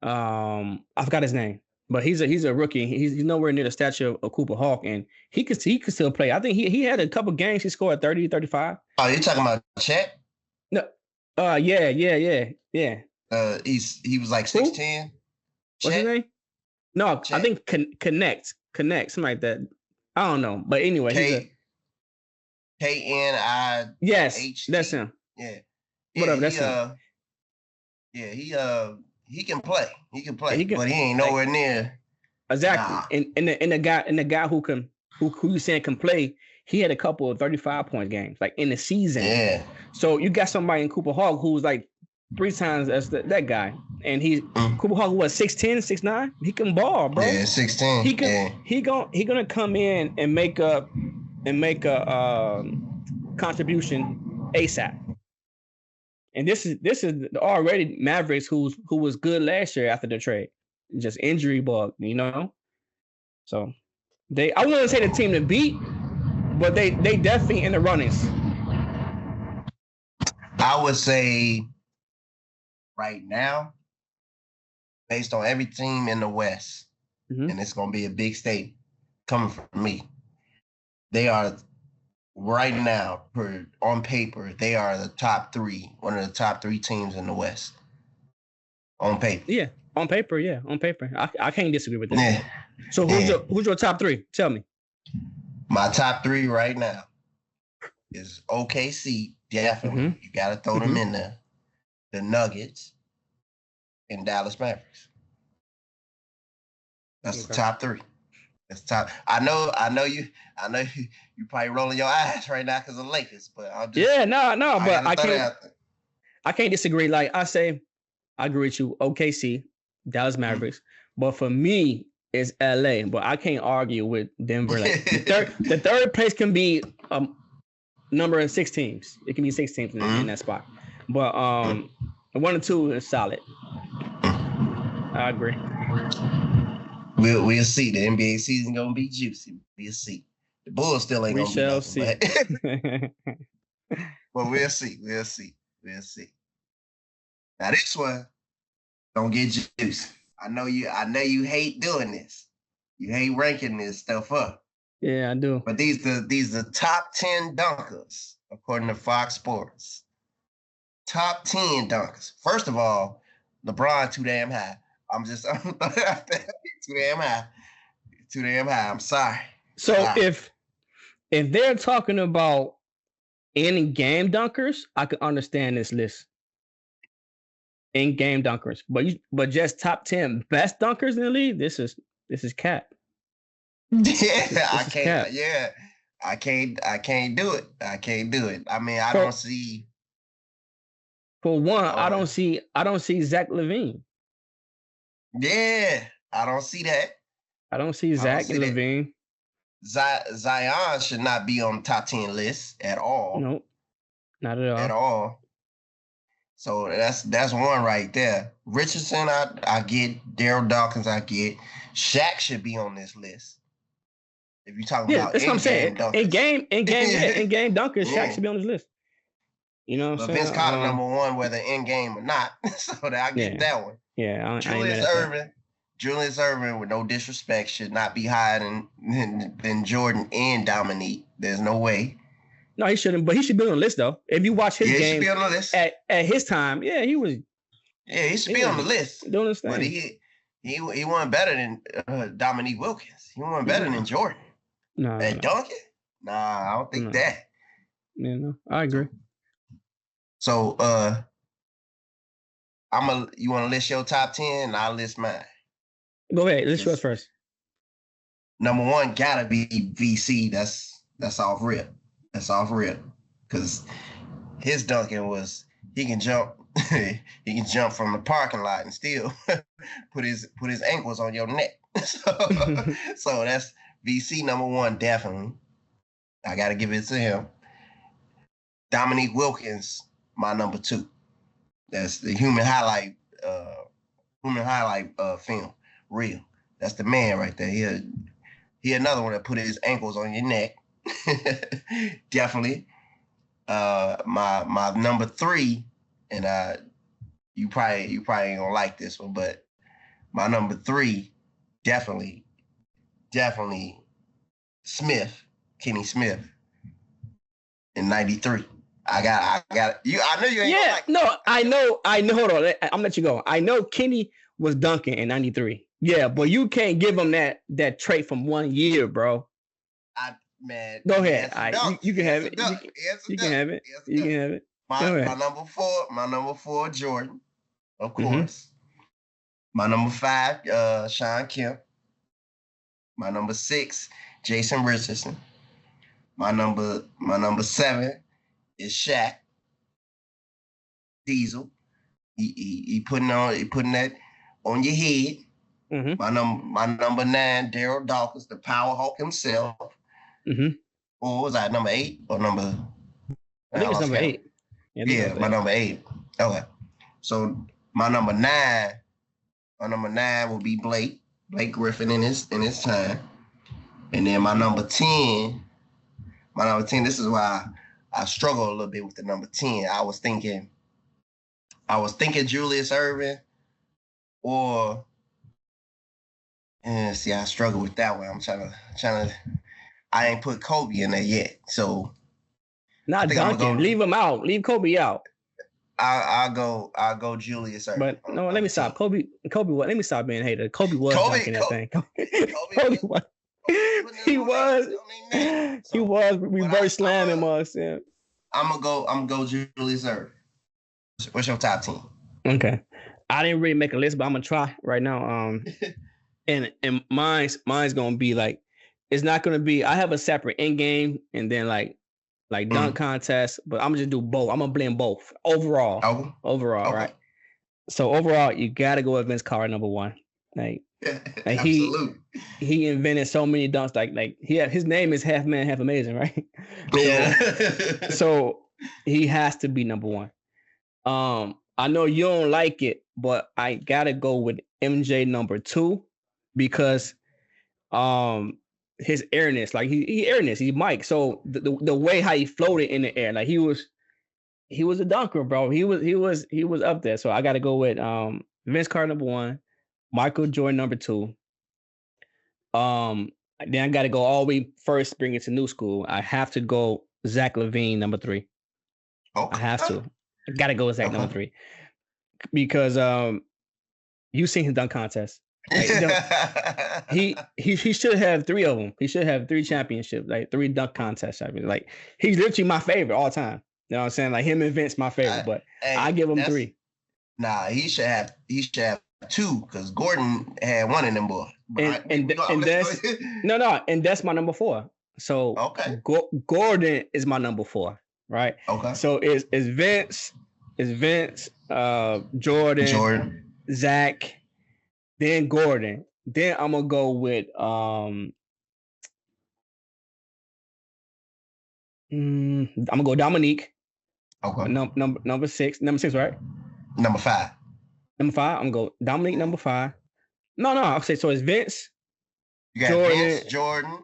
I forgot his name. But he's a rookie. He's nowhere near the stature of Cooper Hawk, and he could still play. I think he had a couple games. He scored 30, 35. Oh, you're talking about Chet? No. Yeah. He was like 6'10". What's his name? No, Chet? I think Connect, something like that. I don't know, but anyway, KNI. Yes, that's him. Yeah. Whatever. That's him. Yeah, he can play. He can play, but he ain't nowhere near. Exactly. Nah. And the guy who you saying can play, he had a couple of 35-point games like in the season. Yeah. So you got somebody in Cooper Hawk who's like 3 times as that guy, and Cooper Hawk was 6'10", 6'9". He can ball, bro. Yeah, 6'10". He gonna come in and make a contribution ASAP. And this is already Mavericks who was good last year after the trade, just injury bug, you know. So I wouldn't say the team to beat, but they definitely in the runnings. I would say right now, based on every team in the West, and it's gonna be a big state coming from me, they are. Right now, on paper, they are the top 3, one of the top 3 teams in the West. On paper. Yeah, on paper, yeah. On paper. I can't disagree with that. Yeah. So who's your top 3? Tell me. My top 3 right now is OKC, definitely. You got to throw them in there. The Nuggets and Dallas Mavericks. That's the top 3. That's top. I know you probably rolling your eyes right now because of Lakers, but I'm just but I can't disagree. Like I say, I agree with you. OKC, Dallas Mavericks, but for me, it's LA. But I can't argue with Denver. Like the third place can be number of 6 teams. It can be 6 teams in that spot. But 1 and 2 is solid. I agree. We'll see. The NBA season gonna be juicy. We'll see. The Bulls still ain't gonna be nothing, but we'll see. We'll see. Now this one don't get juicy. I know you hate doing this. You hate ranking this stuff up. Yeah, I do. But these are top 10 dunkers according to Fox Sports. Top 10 dunkers. First of all, LeBron too damn high. I'm too damn high. Too damn high. I'm sorry. So if they're talking about in-game dunkers, I could understand this list. In-game dunkers, but just top 10 best dunkers in the league. This is cap. Yeah, I can't. Cap. Yeah, I can't do it. I mean, I don't see. For one, I don't see Zach LaVine. Yeah, I don't see that. I don't see Zach and LaVine. Zion should not be on the top 10 list at all. Nope, not at all. At all. So that's one right there. Richardson, I get. Daryl Dawkins, I get. Shaq should be on this list. If you're talking about that's what I'm saying. Dunkers. In-game dunkers, Shaq should be on this list. You know what I'm saying? Vince Carter number 1, whether in-game or not. So I get that one. Yeah, Julius Erving, with no disrespect, should not be higher than Jordan and Dominique. There's no way. No, he shouldn't, but he should be on the list though. If you watch his Yeah, he should game be on the list. at his time, yeah, he was. Yeah, he should be on the list. Doing his thing. But he wasn't better than Dominique Wilkins. He wasn't better than Jordan. No. Duncan? Nah, I don't think that. Yeah, no, I agree. So you want to list your top 10 and I'll list mine. Go ahead, list yours first. Number 1 gotta be VC. That's off rip. That's off rip. Because his dunking was he can jump from the parking lot and still put his ankles on your neck. So that's VC number 1, definitely. I gotta give it to him. Dominique Wilkins, my number 2. That's the human highlight film. Real. That's the man right there. He another one that put his ankles on your neck. Definitely. My number 3, and you probably ain't gonna like this one, but my number 3, definitely Kenny Smith in 93. I got you. I know you ain't gonna like no, I know. Hold on, I'm gonna let you go. I know Kenny was dunking in 93. Yeah, but you can't give him that trait from 1 year, bro. Man, go ahead. You can have it. You can have it. You can have it. My number 4, Jordan, of course. My number 5, Sean Kemp. My number 6, Jason Richardson. My number 7 is Shaq. Diesel. He putting that on your head. My number 9, Daryl Dawkins, the Power Hawk himself. Or was that number 8 or number? I think it's number 8. Yeah, my number 8. Okay, so my number 9 will be Blake Griffin in his time, and then my number 10. This is why I struggle a little bit with the number 10. I was thinking Julius Erving, or I struggle with that one. I'm trying to. I ain't put Kobe in there yet, so not Duncan. Leave him out. Leave Kobe out. I'll go Julius Erving. But no, let me stop. Kobe. What? Let me stop being a hater. Kobe was dunking that thing. Kobe was. He was reverse slamming us. Yeah. I'm gonna go Julius Erving. What's your top 10? Okay, I didn't really make a list, but I'm gonna try right now. And mine's gonna be like, it's not gonna be. I have a separate end game and then like dunk contest, but I'm gonna just do both. I'm gonna blend both overall. Overall, right? So overall, you gotta go with Vince Carter number 1. Like he invented so many dunks. Like his name is half man, half amazing, right? Yeah. So he has to be number 1. I know you don't like it, but I gotta go with MJ number 2 because his airness, like he's Mike. So the way how he floated in the air, like he was a dunker, bro. He was up there. So I gotta go with Vince Carter number 1, Michael Jordan number 2. Then I gotta go all the way first, bring it to new school. I have to go Zach LaVine number 3. Okay. I have to. I gotta go with Zach number 3 because you seen his dunk contest. Like, he should have 3 of them. He should have 3 championships, like 3 dunk contests. I mean, like he's literally my favorite all time. You know what I'm saying? Like him and Vince, my favorite, but I give him 3. Nah, he should have 2 because Gordon had 1 in them boys. And that's my number 4. So okay. Gordon is my number 4, right? Okay. So it's Vince, Jordan, Zach, then Gordon. Then I'm gonna go with I'm gonna go Dominique. Okay. Number 6, right? Number 5. I'm gonna go Dominique number 5. No, I'll say so. It's Vince. You got Vince, Jordan,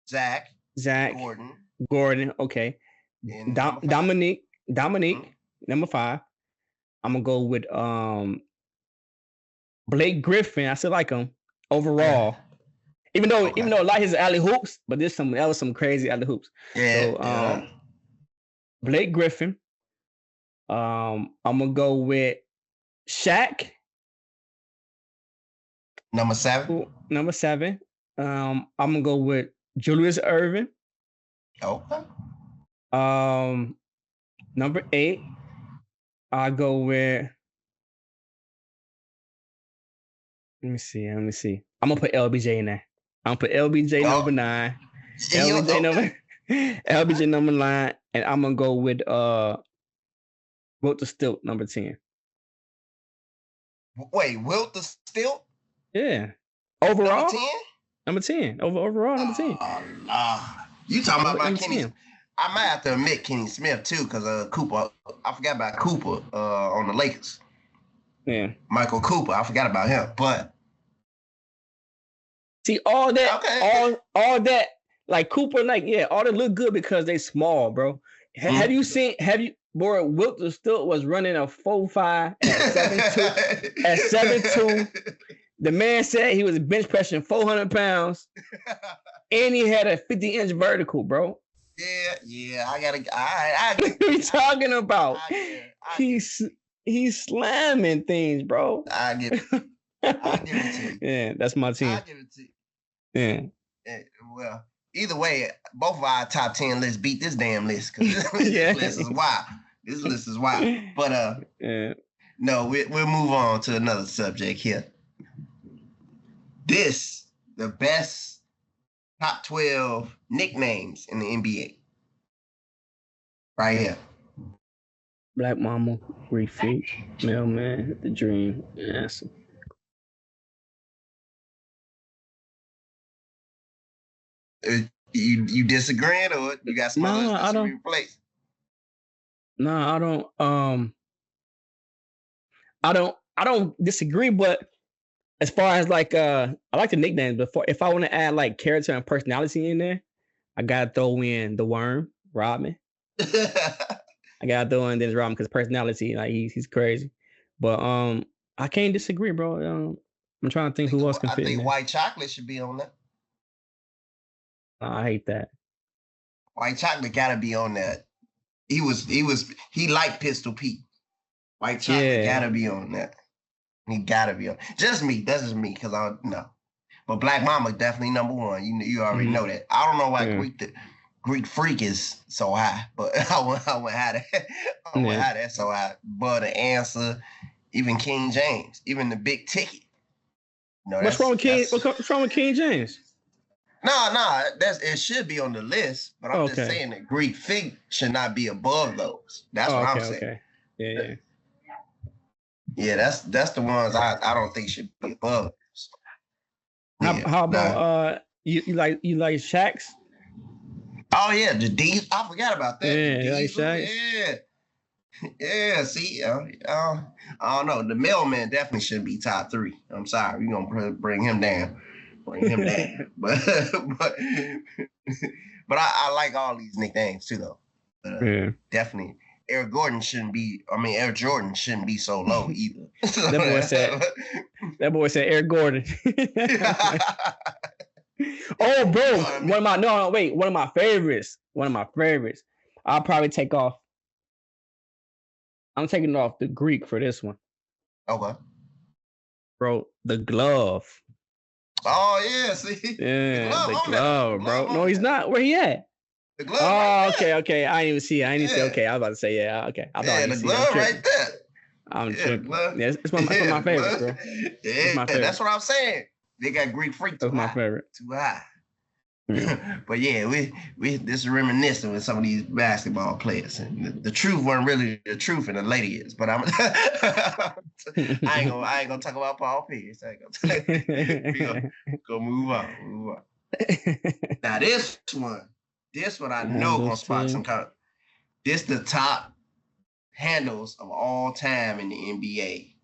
Zach, Gordon. Okay. Dominique, number 5. I'm gonna go with Blake Griffin. I still like him overall. Yeah. Even though I like his alley hoops, but that was some crazy alley hoops. Yeah. So Blake Griffin. I'm gonna go with Shaq. Number 7. Number 7. I'm gonna go with Julius Erving. Okay. Number 8. I go with. Let me see. I'm gonna put LBJ in there. I'm gonna put LBJ number 9. LBJ number. LBJ number 9, and I'm gonna go with Wilt the Stilt number 10. Wait, Wilt the Stilt? Yeah. Overall? Number 10? Overall, number 10. You talking about Kenny? I might have to admit Kenny Smith too, because Cooper. I forgot about Cooper on the Lakers. Yeah. Michael Cooper. I forgot about him. But see, all that, all that, like Cooper, like, yeah, all that look good because they small, bro. Have you bro, Wilt the Stilt was running a 4.5 at 7'2". The man said he was bench pressing 400 pounds, and he had a 50-inch vertical, bro. Yeah. I what are you talking about? He's slamming things, bro. I give it to you. Yeah, that's my team. I give it to you. Yeah. Well, either way, both of our top 10 lists beat this damn list, because this list is wild. This list is wild. But no, we'll move on to another subject here. The best top 12 nicknames in the NBA. Right here. Black Mama, Greek Freak, Mailman, The Dream, Answer. You disagreeing, or you got some others to replace? No, I don't disagree, but as far as like I like the nicknames, but if I want to add like character and personality in there, I gotta throw in the Worm, Rodman. I gotta throw in Dennis Rodman because personality, like he's crazy. But I can't disagree, bro. I'm trying to think who else can fit. I think White Chocolate should be on that. I hate that. White Chocolate gotta be on that. He liked Pistol Pete. White Chocolate gotta be on that. He gotta be on. Just me. That's just me, because I don't know. But Black Mama definitely number 1. You already know that. I don't know why Greek Freak is so high, but I wouldn't have that. I wouldn't have that so high. But the Answer, even King James, even the Big Ticket. What's wrong with King James? No, it should be on the list, but I'm just saying that Greek Freak should not be above those. That's what I'm saying. Okay. Yeah. Yeah, that's the ones I don't think should be above. How about you like Shaq's? Oh yeah, the D. I forgot about that. Yeah, like Shaq. Yeah. See, I don't know. The Mailman definitely shouldn't be top 3. I'm sorry, we're gonna bring him down. But I like all these nicknames too, though. Definitely. Air Jordan shouldn't be so low either. That boy said Air Gordon. Oh, bro. One of my favorites. I'll probably take off. I'm taking off the Greek for this one. Okay. Bro, the Glove. Oh, yeah, see? Yeah, the glove, bro. No, he's not. Where he at? The Glove. Oh, okay. I didn't even see it. Okay, I was about to say, yeah, okay. I thought the Glove right there. I'm tripping. Yeah, it's one of my favorites, bro. Yeah, that's what I'm saying. They got Greek Freak too high. That's my favorite. Too high. But yeah, we this is reminiscing with some of these basketball players, and the truth wasn't really the truth, and the lady is. But I ain't gonna talk about Paul Pierce. We gonna move on. Now this one I know gonna spark some kind. This the top handles of all time in the NBA.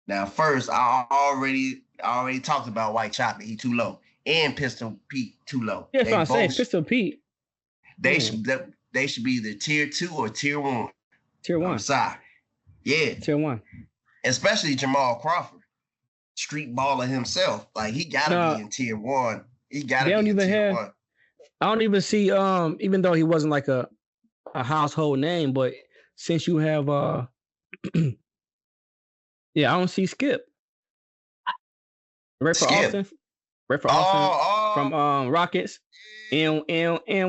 Now, first, I already talked about White Chocolate. He too low. And Pistol Pete too low. Yeah, that's what I'm saying. Pistol Pete. They should be either tier 2 or tier 1. Tier 1. I'm sorry. Yeah. Tier 1. Especially Jamal Crawford, street baller himself. Like he gotta be in tier 1. He gotta be in tier 1. I don't even see. Even though he wasn't like a a household name, but since you have yeah, I don't see Skip. Right for Skip. Austin. Right for Austin Oh, from Rockets. And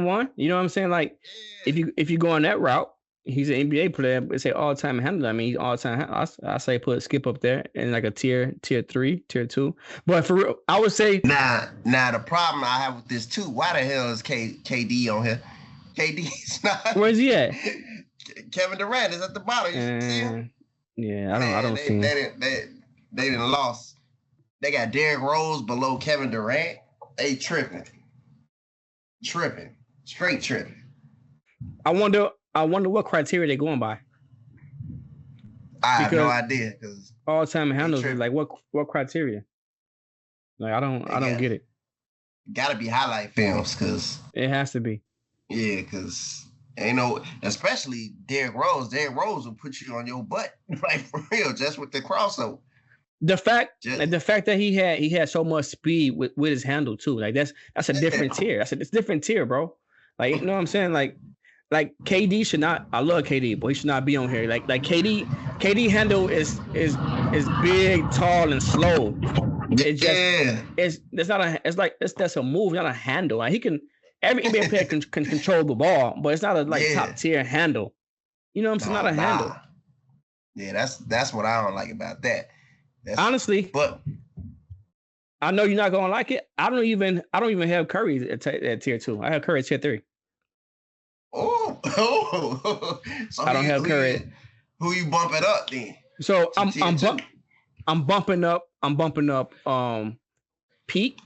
one. You know what I'm saying? Like yeah. if you go on that route, he's an NBA player, but say all time handler. I mean, he's all time. I say put Skip up there in like a tier 3, tier 2. But for real, I would say Now the problem I have with this too. Why the hell is KD on here? KD's not. where's he at? Kevin Durant is at the bottom. You see him? Yeah, I don't see him. They didn't lost. They got Derrick Rose below Kevin Durant. They tripping, straight tripping. I wonder what criteria they're going by. I have no idea because all time handles is like what criteria? Like I don't get it. Got to be highlight films because it has to be. Yeah, because ain't no, especially Derrick Rose. Derrick Rose will put you on your butt, like for real, just with the crossover. The fact that he had so much speed with his handle too, like that's a different tier. It's a different tier, bro. Like, you know what I'm saying? Like KD should not. I love KD, but he should not be on here. Like KD handle is big, tall, and slow. It's just that's a move, not a handle. Like he can, every NBA player can control the ball, but it's not a top tier handle. You know what I'm saying? Not a handle. Yeah, that's what I don't like about that. Honestly, but I know you're not gonna like it. I don't even have Curry at tier 2. I have Curry at tier 3. Oh. So I don't have Curry. Who you bumping up then? So I'm bumping up Pete.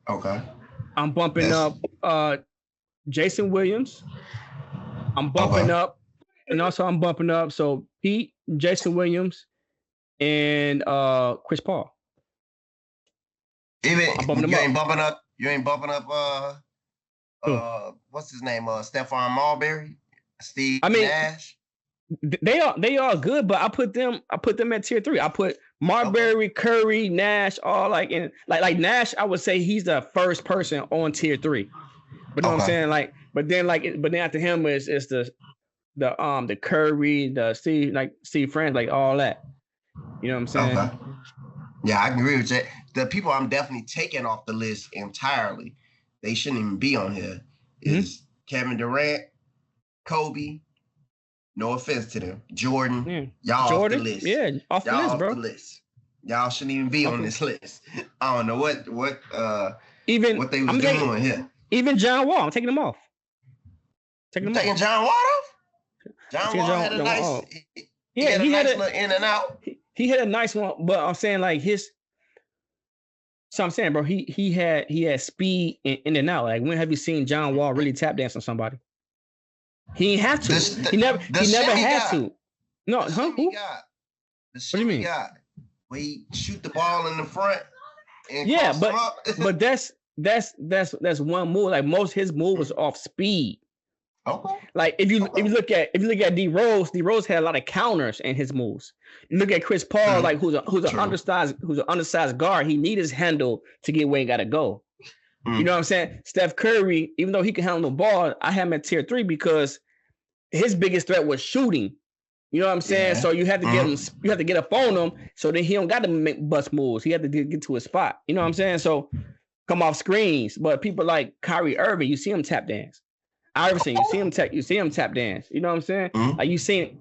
Okay. I'm bumping up Jason Williams. I'm bumping up, and also I'm bumping up so Pete, Jason Williams, and Chris Paul. Even you ain't bumping up what's his name? Stephon Marbury, Steve Nash. They are good, but I put them at tier 3. I put Marbury, Curry, Nash, all like in like Nash. I would say he's the first person on tier 3. But you know what I'm saying? Like, but then after him is the Curry, the Steve Franz, like all that. You know what I'm saying? Okay. Yeah, I agree with that. The people I'm definitely taking off the list entirely, they shouldn't even be on here, is Kevin Durant, Kobe. No offense to them. Jordan. Y'all off the list. Yeah, off the list, bro. Y'all shouldn't even be on this list. I don't know what they was doing here. Even John Wall, I'm taking him off. Taking John Wall off? John Wall had a nice he had a nice little in and out. He had a nice one, but I'm saying like his. So I'm saying, bro, he had speed in and out. Like, when have you seen John Wall really tap dance on somebody? He ain't have to. He never had to. No, huh? Who? What do you mean? Where he shoot the ball in the front. And but that's one move. Like most his move was off speed. Okay. Like if you look at D Rose had a lot of counters in his moves. You look at Chris Paul, like who's an undersized guard. He need his handle to get where he gotta go. You know what I'm saying? Steph Curry, even though he can handle the ball, I have him at tier 3 because his biggest threat was shooting. You know what I'm saying? Yeah. So you have to get him. You have to get up on him so that he don't got to make bust moves. He had to get to a spot. You know what I'm saying? So come off screens. But people like Kyrie Irving, you see him tap dance. Iverson, you see him tap dance. You know what I'm saying? Like you seen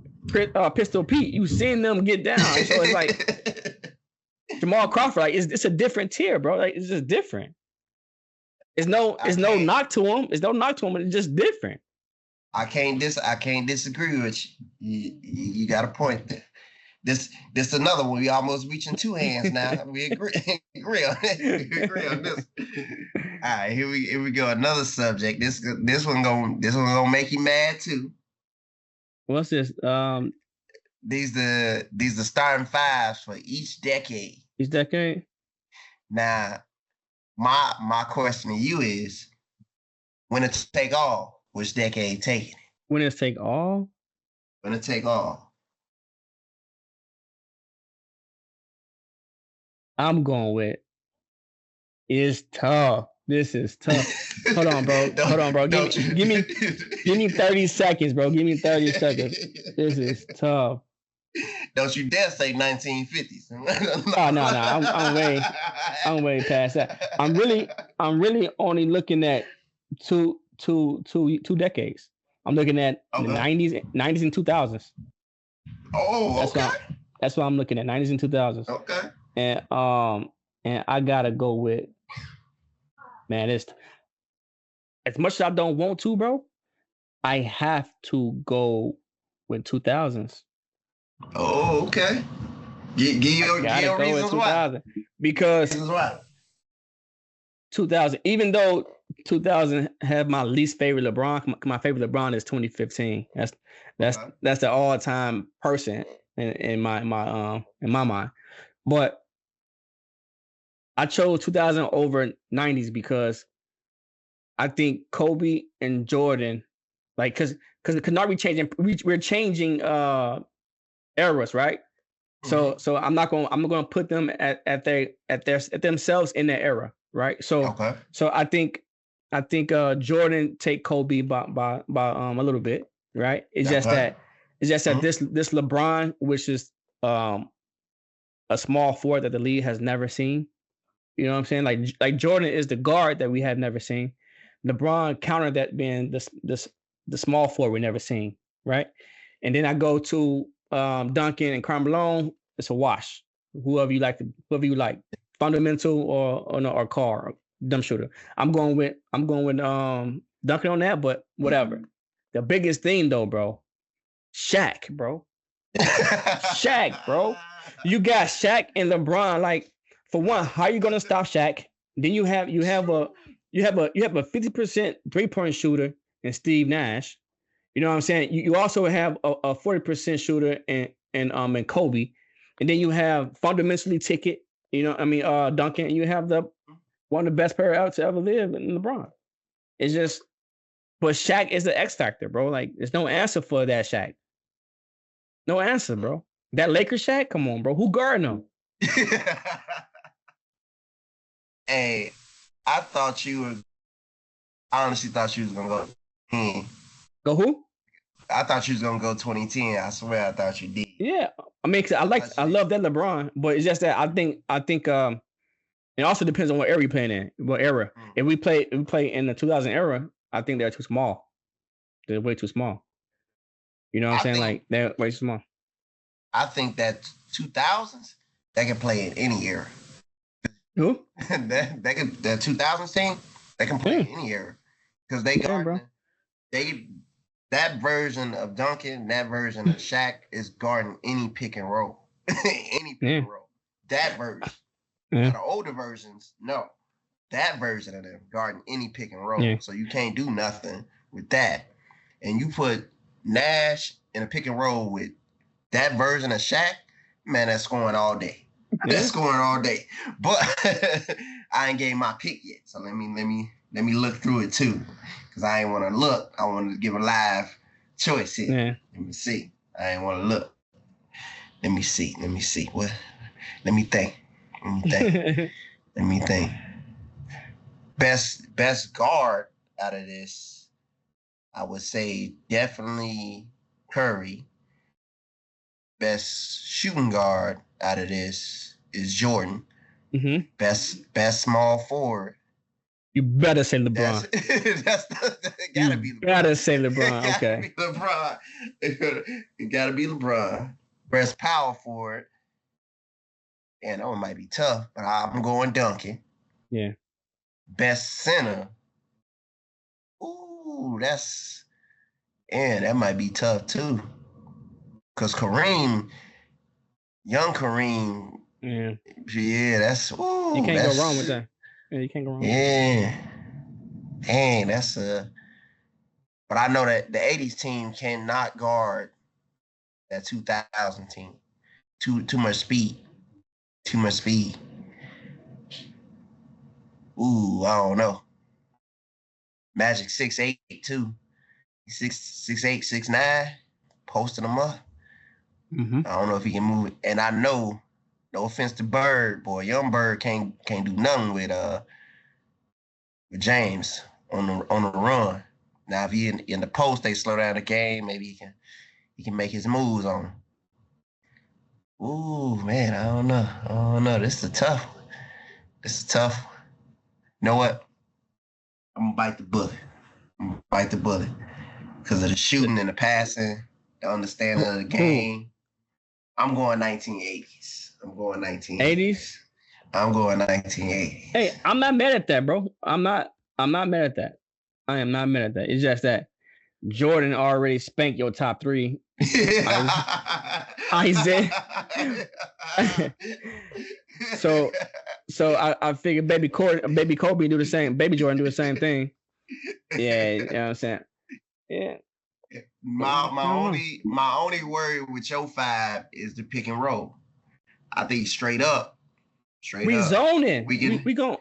Pistol Pete, you seen them get down. So it's like Jamal Crawford. Like it's a different tier, bro. Like it's just different. It's no knock to him. It's no knock to him, but it's just different. I can't disagree with you. You got a point there. This another one. We almost reaching 2 hands now. We agree on this. All right, here we go. Another subject. This one gonna make you mad too. What's this? These the starting fives for each decade. Each decade. Now, my question to you is, winner take all, which decade taking it? Winner take all? Winner take all. I'm going with it's tough. This is tough. Hold on, bro. Hold on, bro. Give me 30 seconds, bro. Give me 30 seconds. This is tough. Don't you dare say 1950s. Oh no. I'm way past that. I'm really only looking at two decades. I'm looking at the 90s and 2000s. Oh, okay. That's what I'm looking at, 90s and 2000s. Okay. And I gotta go with, man, it's as much as I don't want to, bro. I have to go with 2000s. Oh, okay. Give your reasons why. Because 2000, even though 2000 had my least favorite LeBron, my favorite LeBron is 2015. That's the all-time person in my mind. But I chose 2000 over 90s because I think Kobe and Jordan, like, because we're changing eras, right? So I'm not gonna put them at themselves in that era, right? So I think Jordan take Kobe by a little bit, right? It's just that this LeBron, which is a small forward that the league has never seen. You know what I'm saying? Like Jordan is the guard that we have never seen. LeBron countered that being the small forward we never seen, right? And then I go to Duncan and Carmelo. It's a wash. Whoever you like, fundamental or car, dumb shooter. I'm going with Duncan on that, but whatever. The biggest thing though, bro, Shaq, bro. Shaq, bro. You got Shaq and LeBron. Like, for one, how are you gonna stop Shaq? Then you have a 50% 3-point shooter in Steve Nash. You know what I'm saying? You also have a 40% shooter in Kobe, and then you have fundamentally ticket. You know, I mean, Duncan. You have one of the best players out to ever live in LeBron. It's just, but Shaq is the X factor, bro. Like, there's no answer for that Shaq. No answer, bro. That Lakers Shaq, come on, bro. Who guarding him? Hey, I honestly thought you was gonna go 10. Go who? I thought you was gonna go 2010. I swear, I thought you did. Yeah, I mean, I love that LeBron, but it's just that I think it also depends on what era you playing in, what era. If we play in the 2000 era, I think they're too small. They're way too small. You know what I'm saying? Like, they're way too small. I think that 2000s, they can play in any era. Who? The 2000s team, they can play in any era because they guard that version of Duncan, that version of Shaq is guarding any pick and roll, any pick and roll. That version. Now, the older versions, no. That version of them guarding any pick and roll. Yeah. So you can't do nothing with that. And you put Nash in a pick and roll with that version of Shaq, man, that's scoring all day. Yeah. That's scoring all day. But I ain't gave my pick yet. So let me look through it too. Because I ain't want to look. I wanted to give a live choice here. Yeah. Let me see. I ain't want to look. Let me see. What? Let me think. Let me think. Best guard out of this, I would say definitely Curry. Best shooting guard out of this is Jordan. Mm-hmm. Best small forward. You better say LeBron. It gotta be LeBron. Gotta say LeBron. Okay. It gotta be LeBron. Best power forward. And that one might be tough, but I'm going Duncan. Yeah. Best center. Ooh, that might be tough too. Because Kareem, young Kareem. Yeah, that's. Ooh, you can't go wrong with that. Yeah, you can't go wrong. Yeah. Dang, but I know that the 80s team cannot guard that 2000 team. Too much speed. Too much speed. Ooh, I don't know. Magic 6'8" too. 6'8", 6'9", posting them up. Mm-hmm. I don't know if he can move it. And I know, no offense to Bird, boy, young Bird can't do nothing with James on the run. Now, if he in the post, they slow down the game. Maybe he can make his moves on him. Ooh, man, I don't know. This is a tough one. This is tough. You know what? I'm gonna bite the bullet. Because of the shooting and the passing, the understanding of the game. I'm going 1980s. I'm going 1980s. I'm going 1980s. Hey, I'm not mad at that, bro. I'm not mad at that. I am not mad at that. It's just that Jordan already spanked your top three. Isaiah. so I figured baby Kobe do the same. Baby Jordan do the same thing. Yeah, you know what I'm saying? Yeah. My only worry with your 5 is the pick and roll. I think straight up. We zoning. We go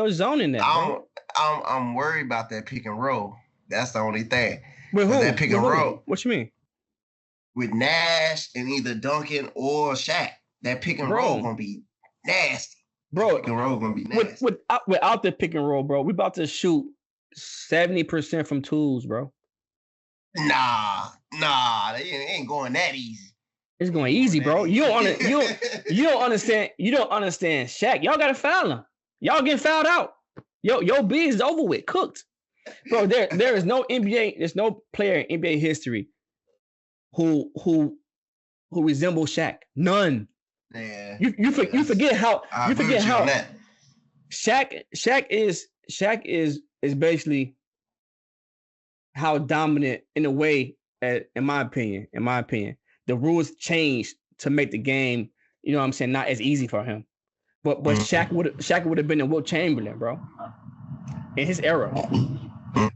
zoning that. I'm worried about that pick and roll. That's the only thing. With who? That pick and roll. What you mean? With Nash and either Duncan or Shaq, that pick and roll gonna be nasty. Bro, pick and roll gonna be nasty. Without the pick and roll, bro, we about to shoot 70% from twos, bro. Nah, it ain't going that easy. It's going easy, bro. You don't understand. You don't understand Shaq. Y'all gotta foul him. Y'all getting fouled out. Your B is over with, cooked. Bro, there is no NBA, there's no player in NBA history who resembles Shaq. None. Yeah. You forget how Shaq is basically how dominant in a way, in my opinion. The rules changed to make the game, you know what I'm saying, not as easy for him. But Shaq would have been in Wilt Chamberlain, bro. In his era.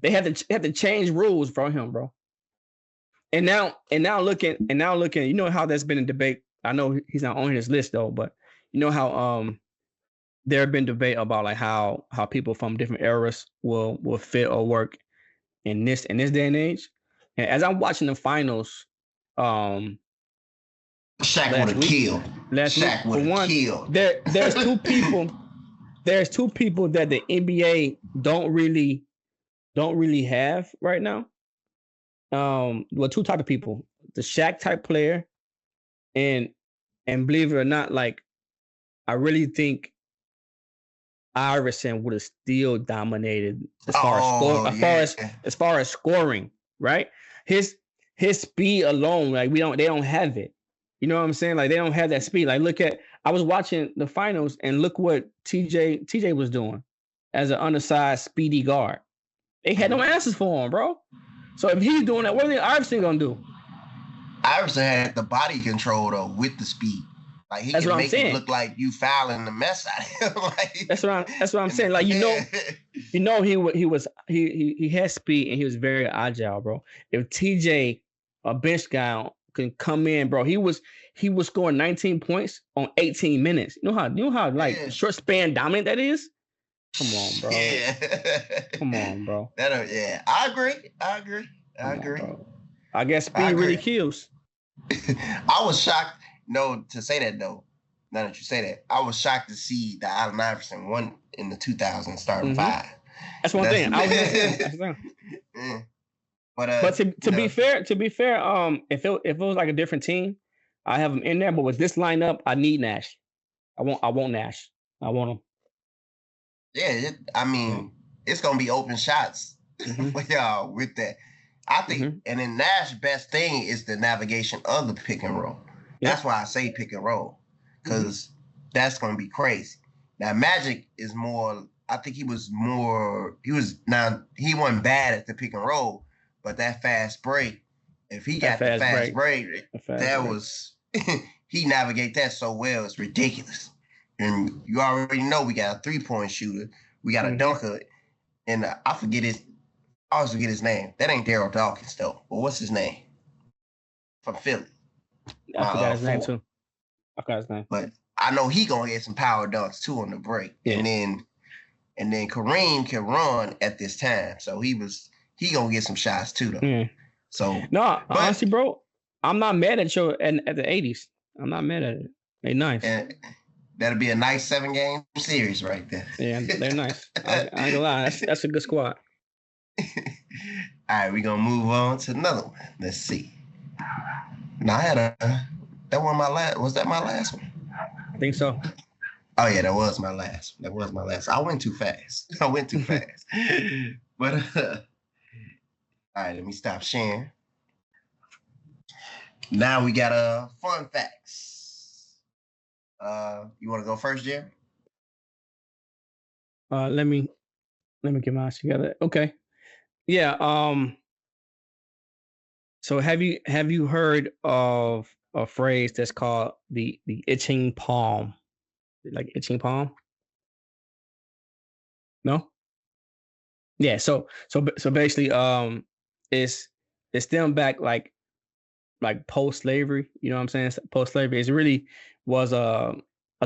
They had to change rules for him, bro. And now looking, you know how that's been a debate. I know he's not on his list though, but you know how there have been debate about like how people from different eras will fit or work in this day and age. And as I'm watching the finals, Shaq would have killed. Shaq would have killed. There's two people. There's two people that the NBA don't really have right now. Well, two type of people: the Shaq type player, and believe it or not, like I really think Iverson would have still dominated as far as scoring, right? His speed alone, like they don't have it. You know what I'm saying? Like they don't have that speed. Like I was watching the finals and look what TJ was doing as an undersized speedy guard. They had no answers for him, bro. So if he's doing that, what are Iverson gonna do? Iverson had the body control though with the speed. Like he can make it look like you fouling the mess out of him. Like, that's what I'm saying. Like he had speed and he was very agile, bro. If TJ, a bench guy, can come in, bro, he was scoring 19 points on 18 minutes. You know how like short span dominant that is? Come on, bro. Yeah. Come on, bro. I agree. Bro. I guess speed really kills. I was shocked. No, to say that though. Now that you say that, I was shocked to see that Allen Iverson won in the 2000 starting 5. That's one thing. Yeah. But to be fair, if it was like a different team, I have him in there. But with this lineup, I need Nash. I want Nash. I want him. Yeah, it's gonna be open shots with y'all with that. I think, and then Nash's best thing is the navigation of the pick and roll. Yep. That's why I say pick and roll, because that's gonna be crazy. Now Magic is more. I think he wasn't bad at the pick and roll, but that fast break. If he got the fast break, was he navigate that so well. It's ridiculous. And you already know we got a 3-point shooter. We got a dunker. And I always forget his name. That ain't Daryl Dawkins, though. But what's his name? From Philly. I forgot his name, too. I forgot his name. But I know he going to get some power dunks, too, on the break. Yeah. And then Kareem can run at this time. So he going to get some shots, too, though. Yeah. So honestly, bro, I'm not mad at the 80s. I'm not mad at it. They nice. That'll be a nice 7-game series right there. Yeah, they're nice. I ain't gonna lie. That's a good squad. All right, we're gonna move on to another one. Let's see. Now I had that one my last. Was that my last one? I think so. Oh yeah, that was my last. I went too fast. But all right, let me stop sharing. Now we got fun facts. You want to go first, Jerry? Let me get my eyes together. Okay. Yeah. So have you heard of a phrase that's called the itching palm? Like itching palm? No? Yeah. So basically, it's stemmed back like post slavery. You know what I'm saying? Post slavery. It really was a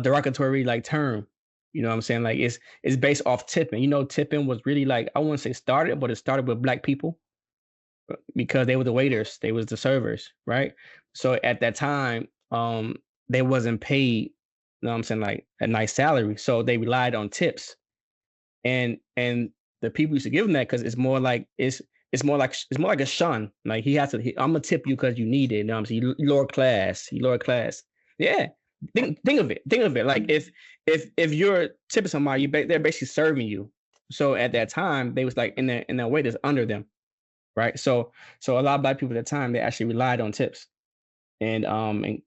derogatory like term. You know what I'm saying? Like it's based off tipping. You know, tipping was really like I wouldn't say started, but it started with black people because they were the waiters, they was the servers, right? So at that time, they wasn't paid, you know what I'm saying, like a nice salary. So they relied on tips. And the people used to give them that because it's more like a shun. Like I'm gonna tip you because you need it. You know what I'm saying? You lower class, Yeah. Think of it. Think of it. Like if you're tipping somebody, they're basically serving you. So at that time, they was like in their waiters under them, right? So a lot of black people at the time they actually relied on tips, and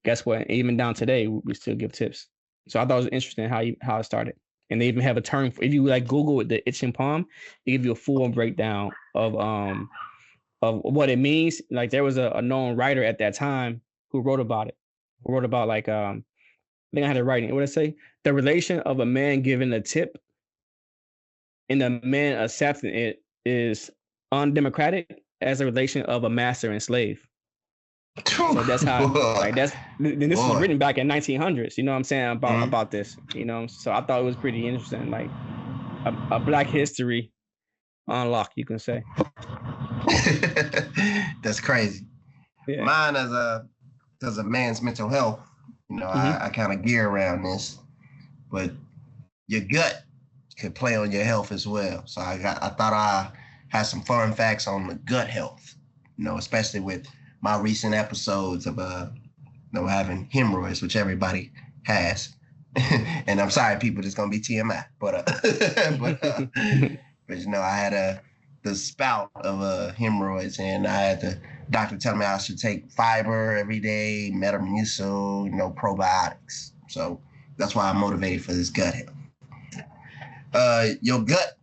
guess what? Even down today, we still give tips. So I thought it was interesting how it started, and they even have a term for if you like Google the itching palm, they give you a full breakdown of what it means. Like there was a known writer at that time who wrote about it, who wrote about like I think I had it writing. What did I say? The relation of a man giving a tip and the man accepting it is undemocratic as a relation of a master and slave. So that's how like this was written back in 1900s, you know what I'm saying, about this, you know. So I thought it was pretty interesting, like a black history unlock, you can say. That's crazy. Yeah. Mine as a man's mental health, you know, I kind of gear around this, but your gut could play on your health as well. So I thought I had some fun facts on the gut health, you know, especially with my recent episodes of having hemorrhoids, which everybody has. And I'm sorry, people, it's gonna be TMI, but you know, I had the spout of hemorrhoids, and I had the doctor tell me I should take fiber every day, Metamucil, you know, probiotics. So that's why I'm motivated for this gut health. Your gut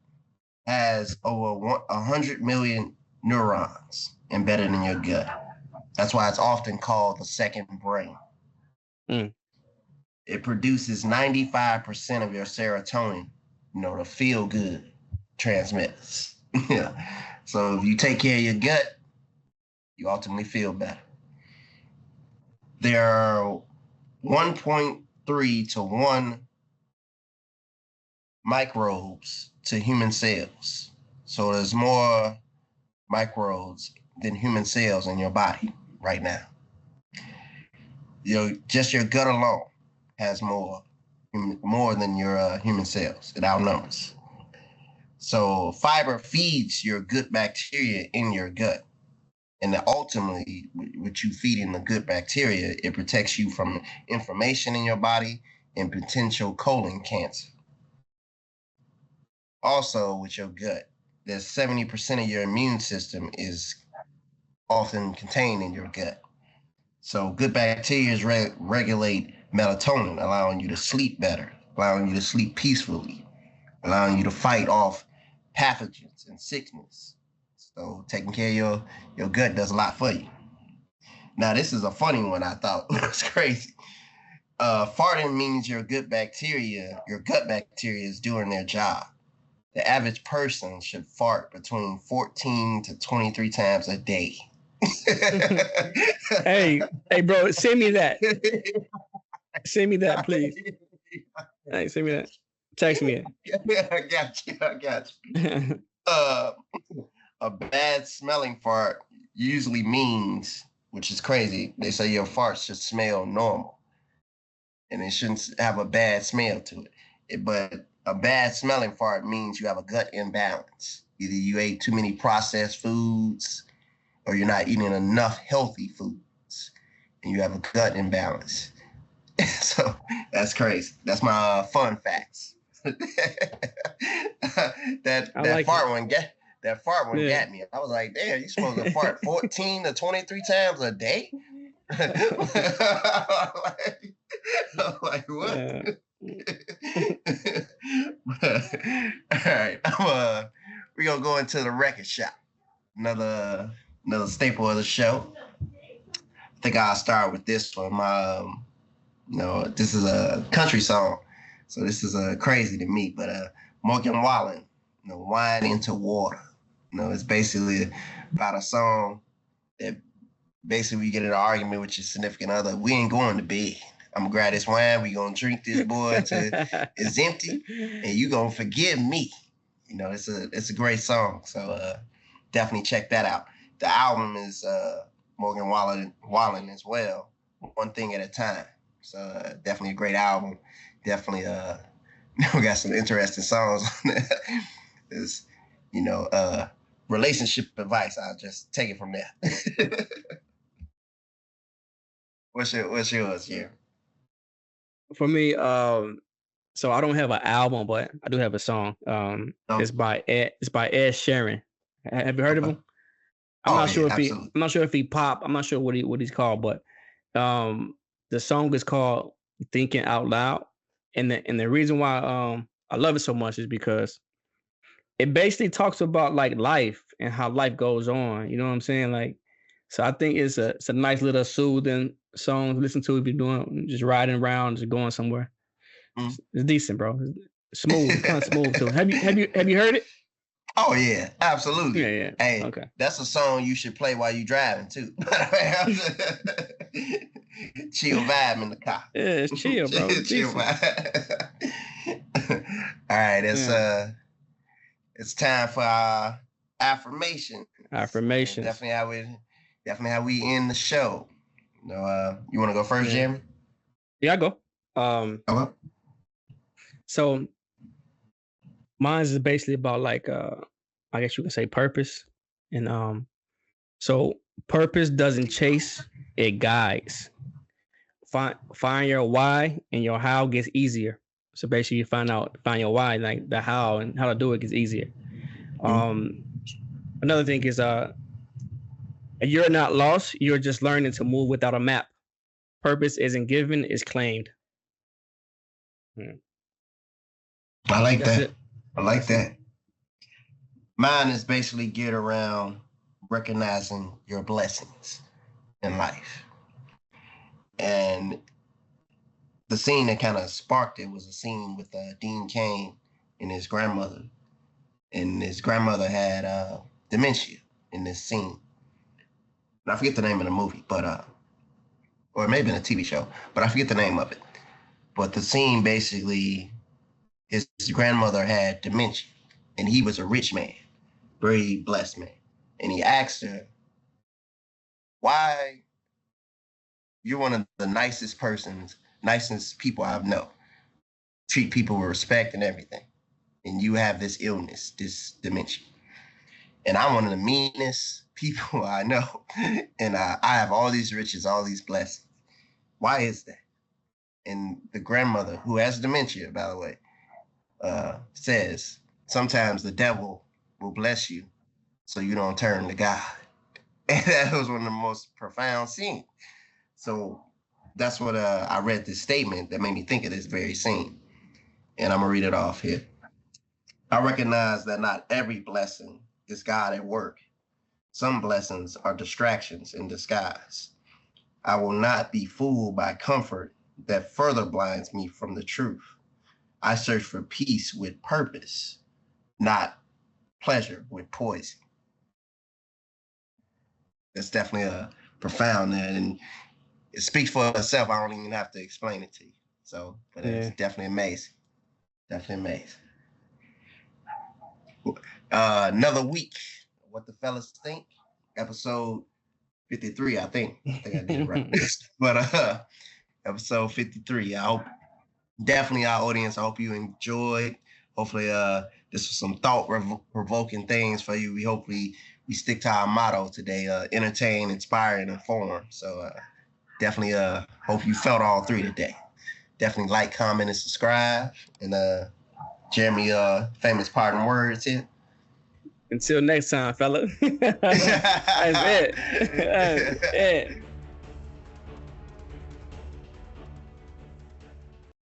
has over 100 million neurons embedded in your gut. That's why it's often called the second brain. It produces 95% of your serotonin, you know, the feel good transmitters. Yeah. So if you take care of your gut, you ultimately feel better. There are 1.3 to 1 microbes to human cells. So there's more microbes than human cells in your body right now. Just your gut alone has more than your human cells. It outnumbers. So fiber feeds your good bacteria in your gut. And ultimately, with you feeding the good bacteria, it protects you from inflammation in your body and potential colon cancer. Also, with your gut, there's 70% of your immune system is often contained in your gut. So good bacteria regulate melatonin, allowing you to sleep better, allowing you to sleep peacefully, allowing you to fight off pathogens and sickness. So taking care of your gut does a lot for you. Now, this is a funny one I thought was crazy. Farting means your gut bacteria is doing their job. The average person should fart between 14 to 23 times a day. hey, bro, send me that. Send me that, please. Hey, send me that. Text me it. I got you. A bad smelling fart usually means, which is crazy, they say your farts should smell normal. and it shouldn't have a bad smell to it. But a bad smelling fart means you have a gut imbalance. Either you ate too many processed foods or you're not eating enough healthy foods and you have a gut imbalance. So that's crazy. That's my fun facts. that fart one got me. I was like, damn, you supposed to fart 14 to 23 times a day? I'm like, what? All right, we're gonna go into the record shop. Another staple of the show. I think I'll start with this one. This is a country song, so this is crazy to me. But Morgan Wallen, Wine into Water. It's basically about a song that basically you get in an argument with your significant other. We ain't going to bed. I'm gonna grab this wine. We gonna drink this boy till it's empty, and you gonna forgive me. It's a great song. So definitely check that out. The album is Morgan Wallen as well. One Thing at a Time. So definitely a great album. Definitely we got some interesting songs on there. It's relationship advice. I'll just take it from there. What's yours here? For me, so I don't have an album, but I do have a song. It's by Ed Sheeran. Have you heard of him? I'm not sure if he pop. I'm not sure what he's called, but the song is called Thinking Out Loud. And the reason why I love it so much is because it basically talks about like life and how life goes on. You know what I'm saying? Like, so I think it's a nice little soothing song to listen to if you're doing just riding around, just going somewhere. Mm. It's decent, bro. It's smooth, kind of smooth too. Have you heard it? Oh yeah, absolutely. Yeah. Hey, okay. That's a song you should play while you're driving too. Chill vibe in the car. Yeah, it's chill, bro. chill vibe. All right, it's time for our affirmation. Affirmations. Definitely how we end the show. You want to go first, Jeremy? Yeah, I go. Okay. So mine is basically about like I guess you can say purpose. And so purpose doesn't chase, it guides. Find your why and your how gets easier. So basically you find your why, like the how and how to do it gets easier. Another thing is you're not lost, you're just learning to move without a map. Purpose isn't given, it's claimed. I like that. I like that. Mine is basically geared around recognizing your blessings in life. And the scene that kind of sparked it was a scene with Dean Cain and his grandmother. And his grandmother had dementia in this scene. And I forget the name of the movie, but or maybe in a TV show, but I forget the name of it. But the scene basically, his grandmother had dementia, and he was a rich man, very blessed man. And he asked her, why you're one of the nicest people I know. Treat people with respect and everything. And you have this illness, this dementia. And I'm one of the meanest people I know. And I have all these riches, all these blessings. Why is that? And the grandmother, who has dementia, by the way, says, sometimes the devil will bless you so you don't turn to God. And that was one of the most profound scenes. So that's what I read this statement that made me think of this very scene. And I'm going to read it off here. I recognize that not every blessing is God at work. Some blessings are distractions in disguise. I will not be fooled by comfort that further blinds me from the truth. I search for peace with purpose, not pleasure with poison. That's definitely a profound there, and it speaks for itself. I don't even have to explain it to you. So, but it's definitely amazing. Definitely amazing. Another week. What the fellas think? Episode 53, I think. I think I did it right. But Episode 53. I hope definitely our audience. I hope you enjoyed. Hopefully, this was some thought-provoking things for you. We stick to our motto today: entertain, inspire, and inform. So definitely hope you felt all three today. Definitely like, comment, and subscribe. And Jeremy, famous parting words here. Until next time, fella. That's it. That's it.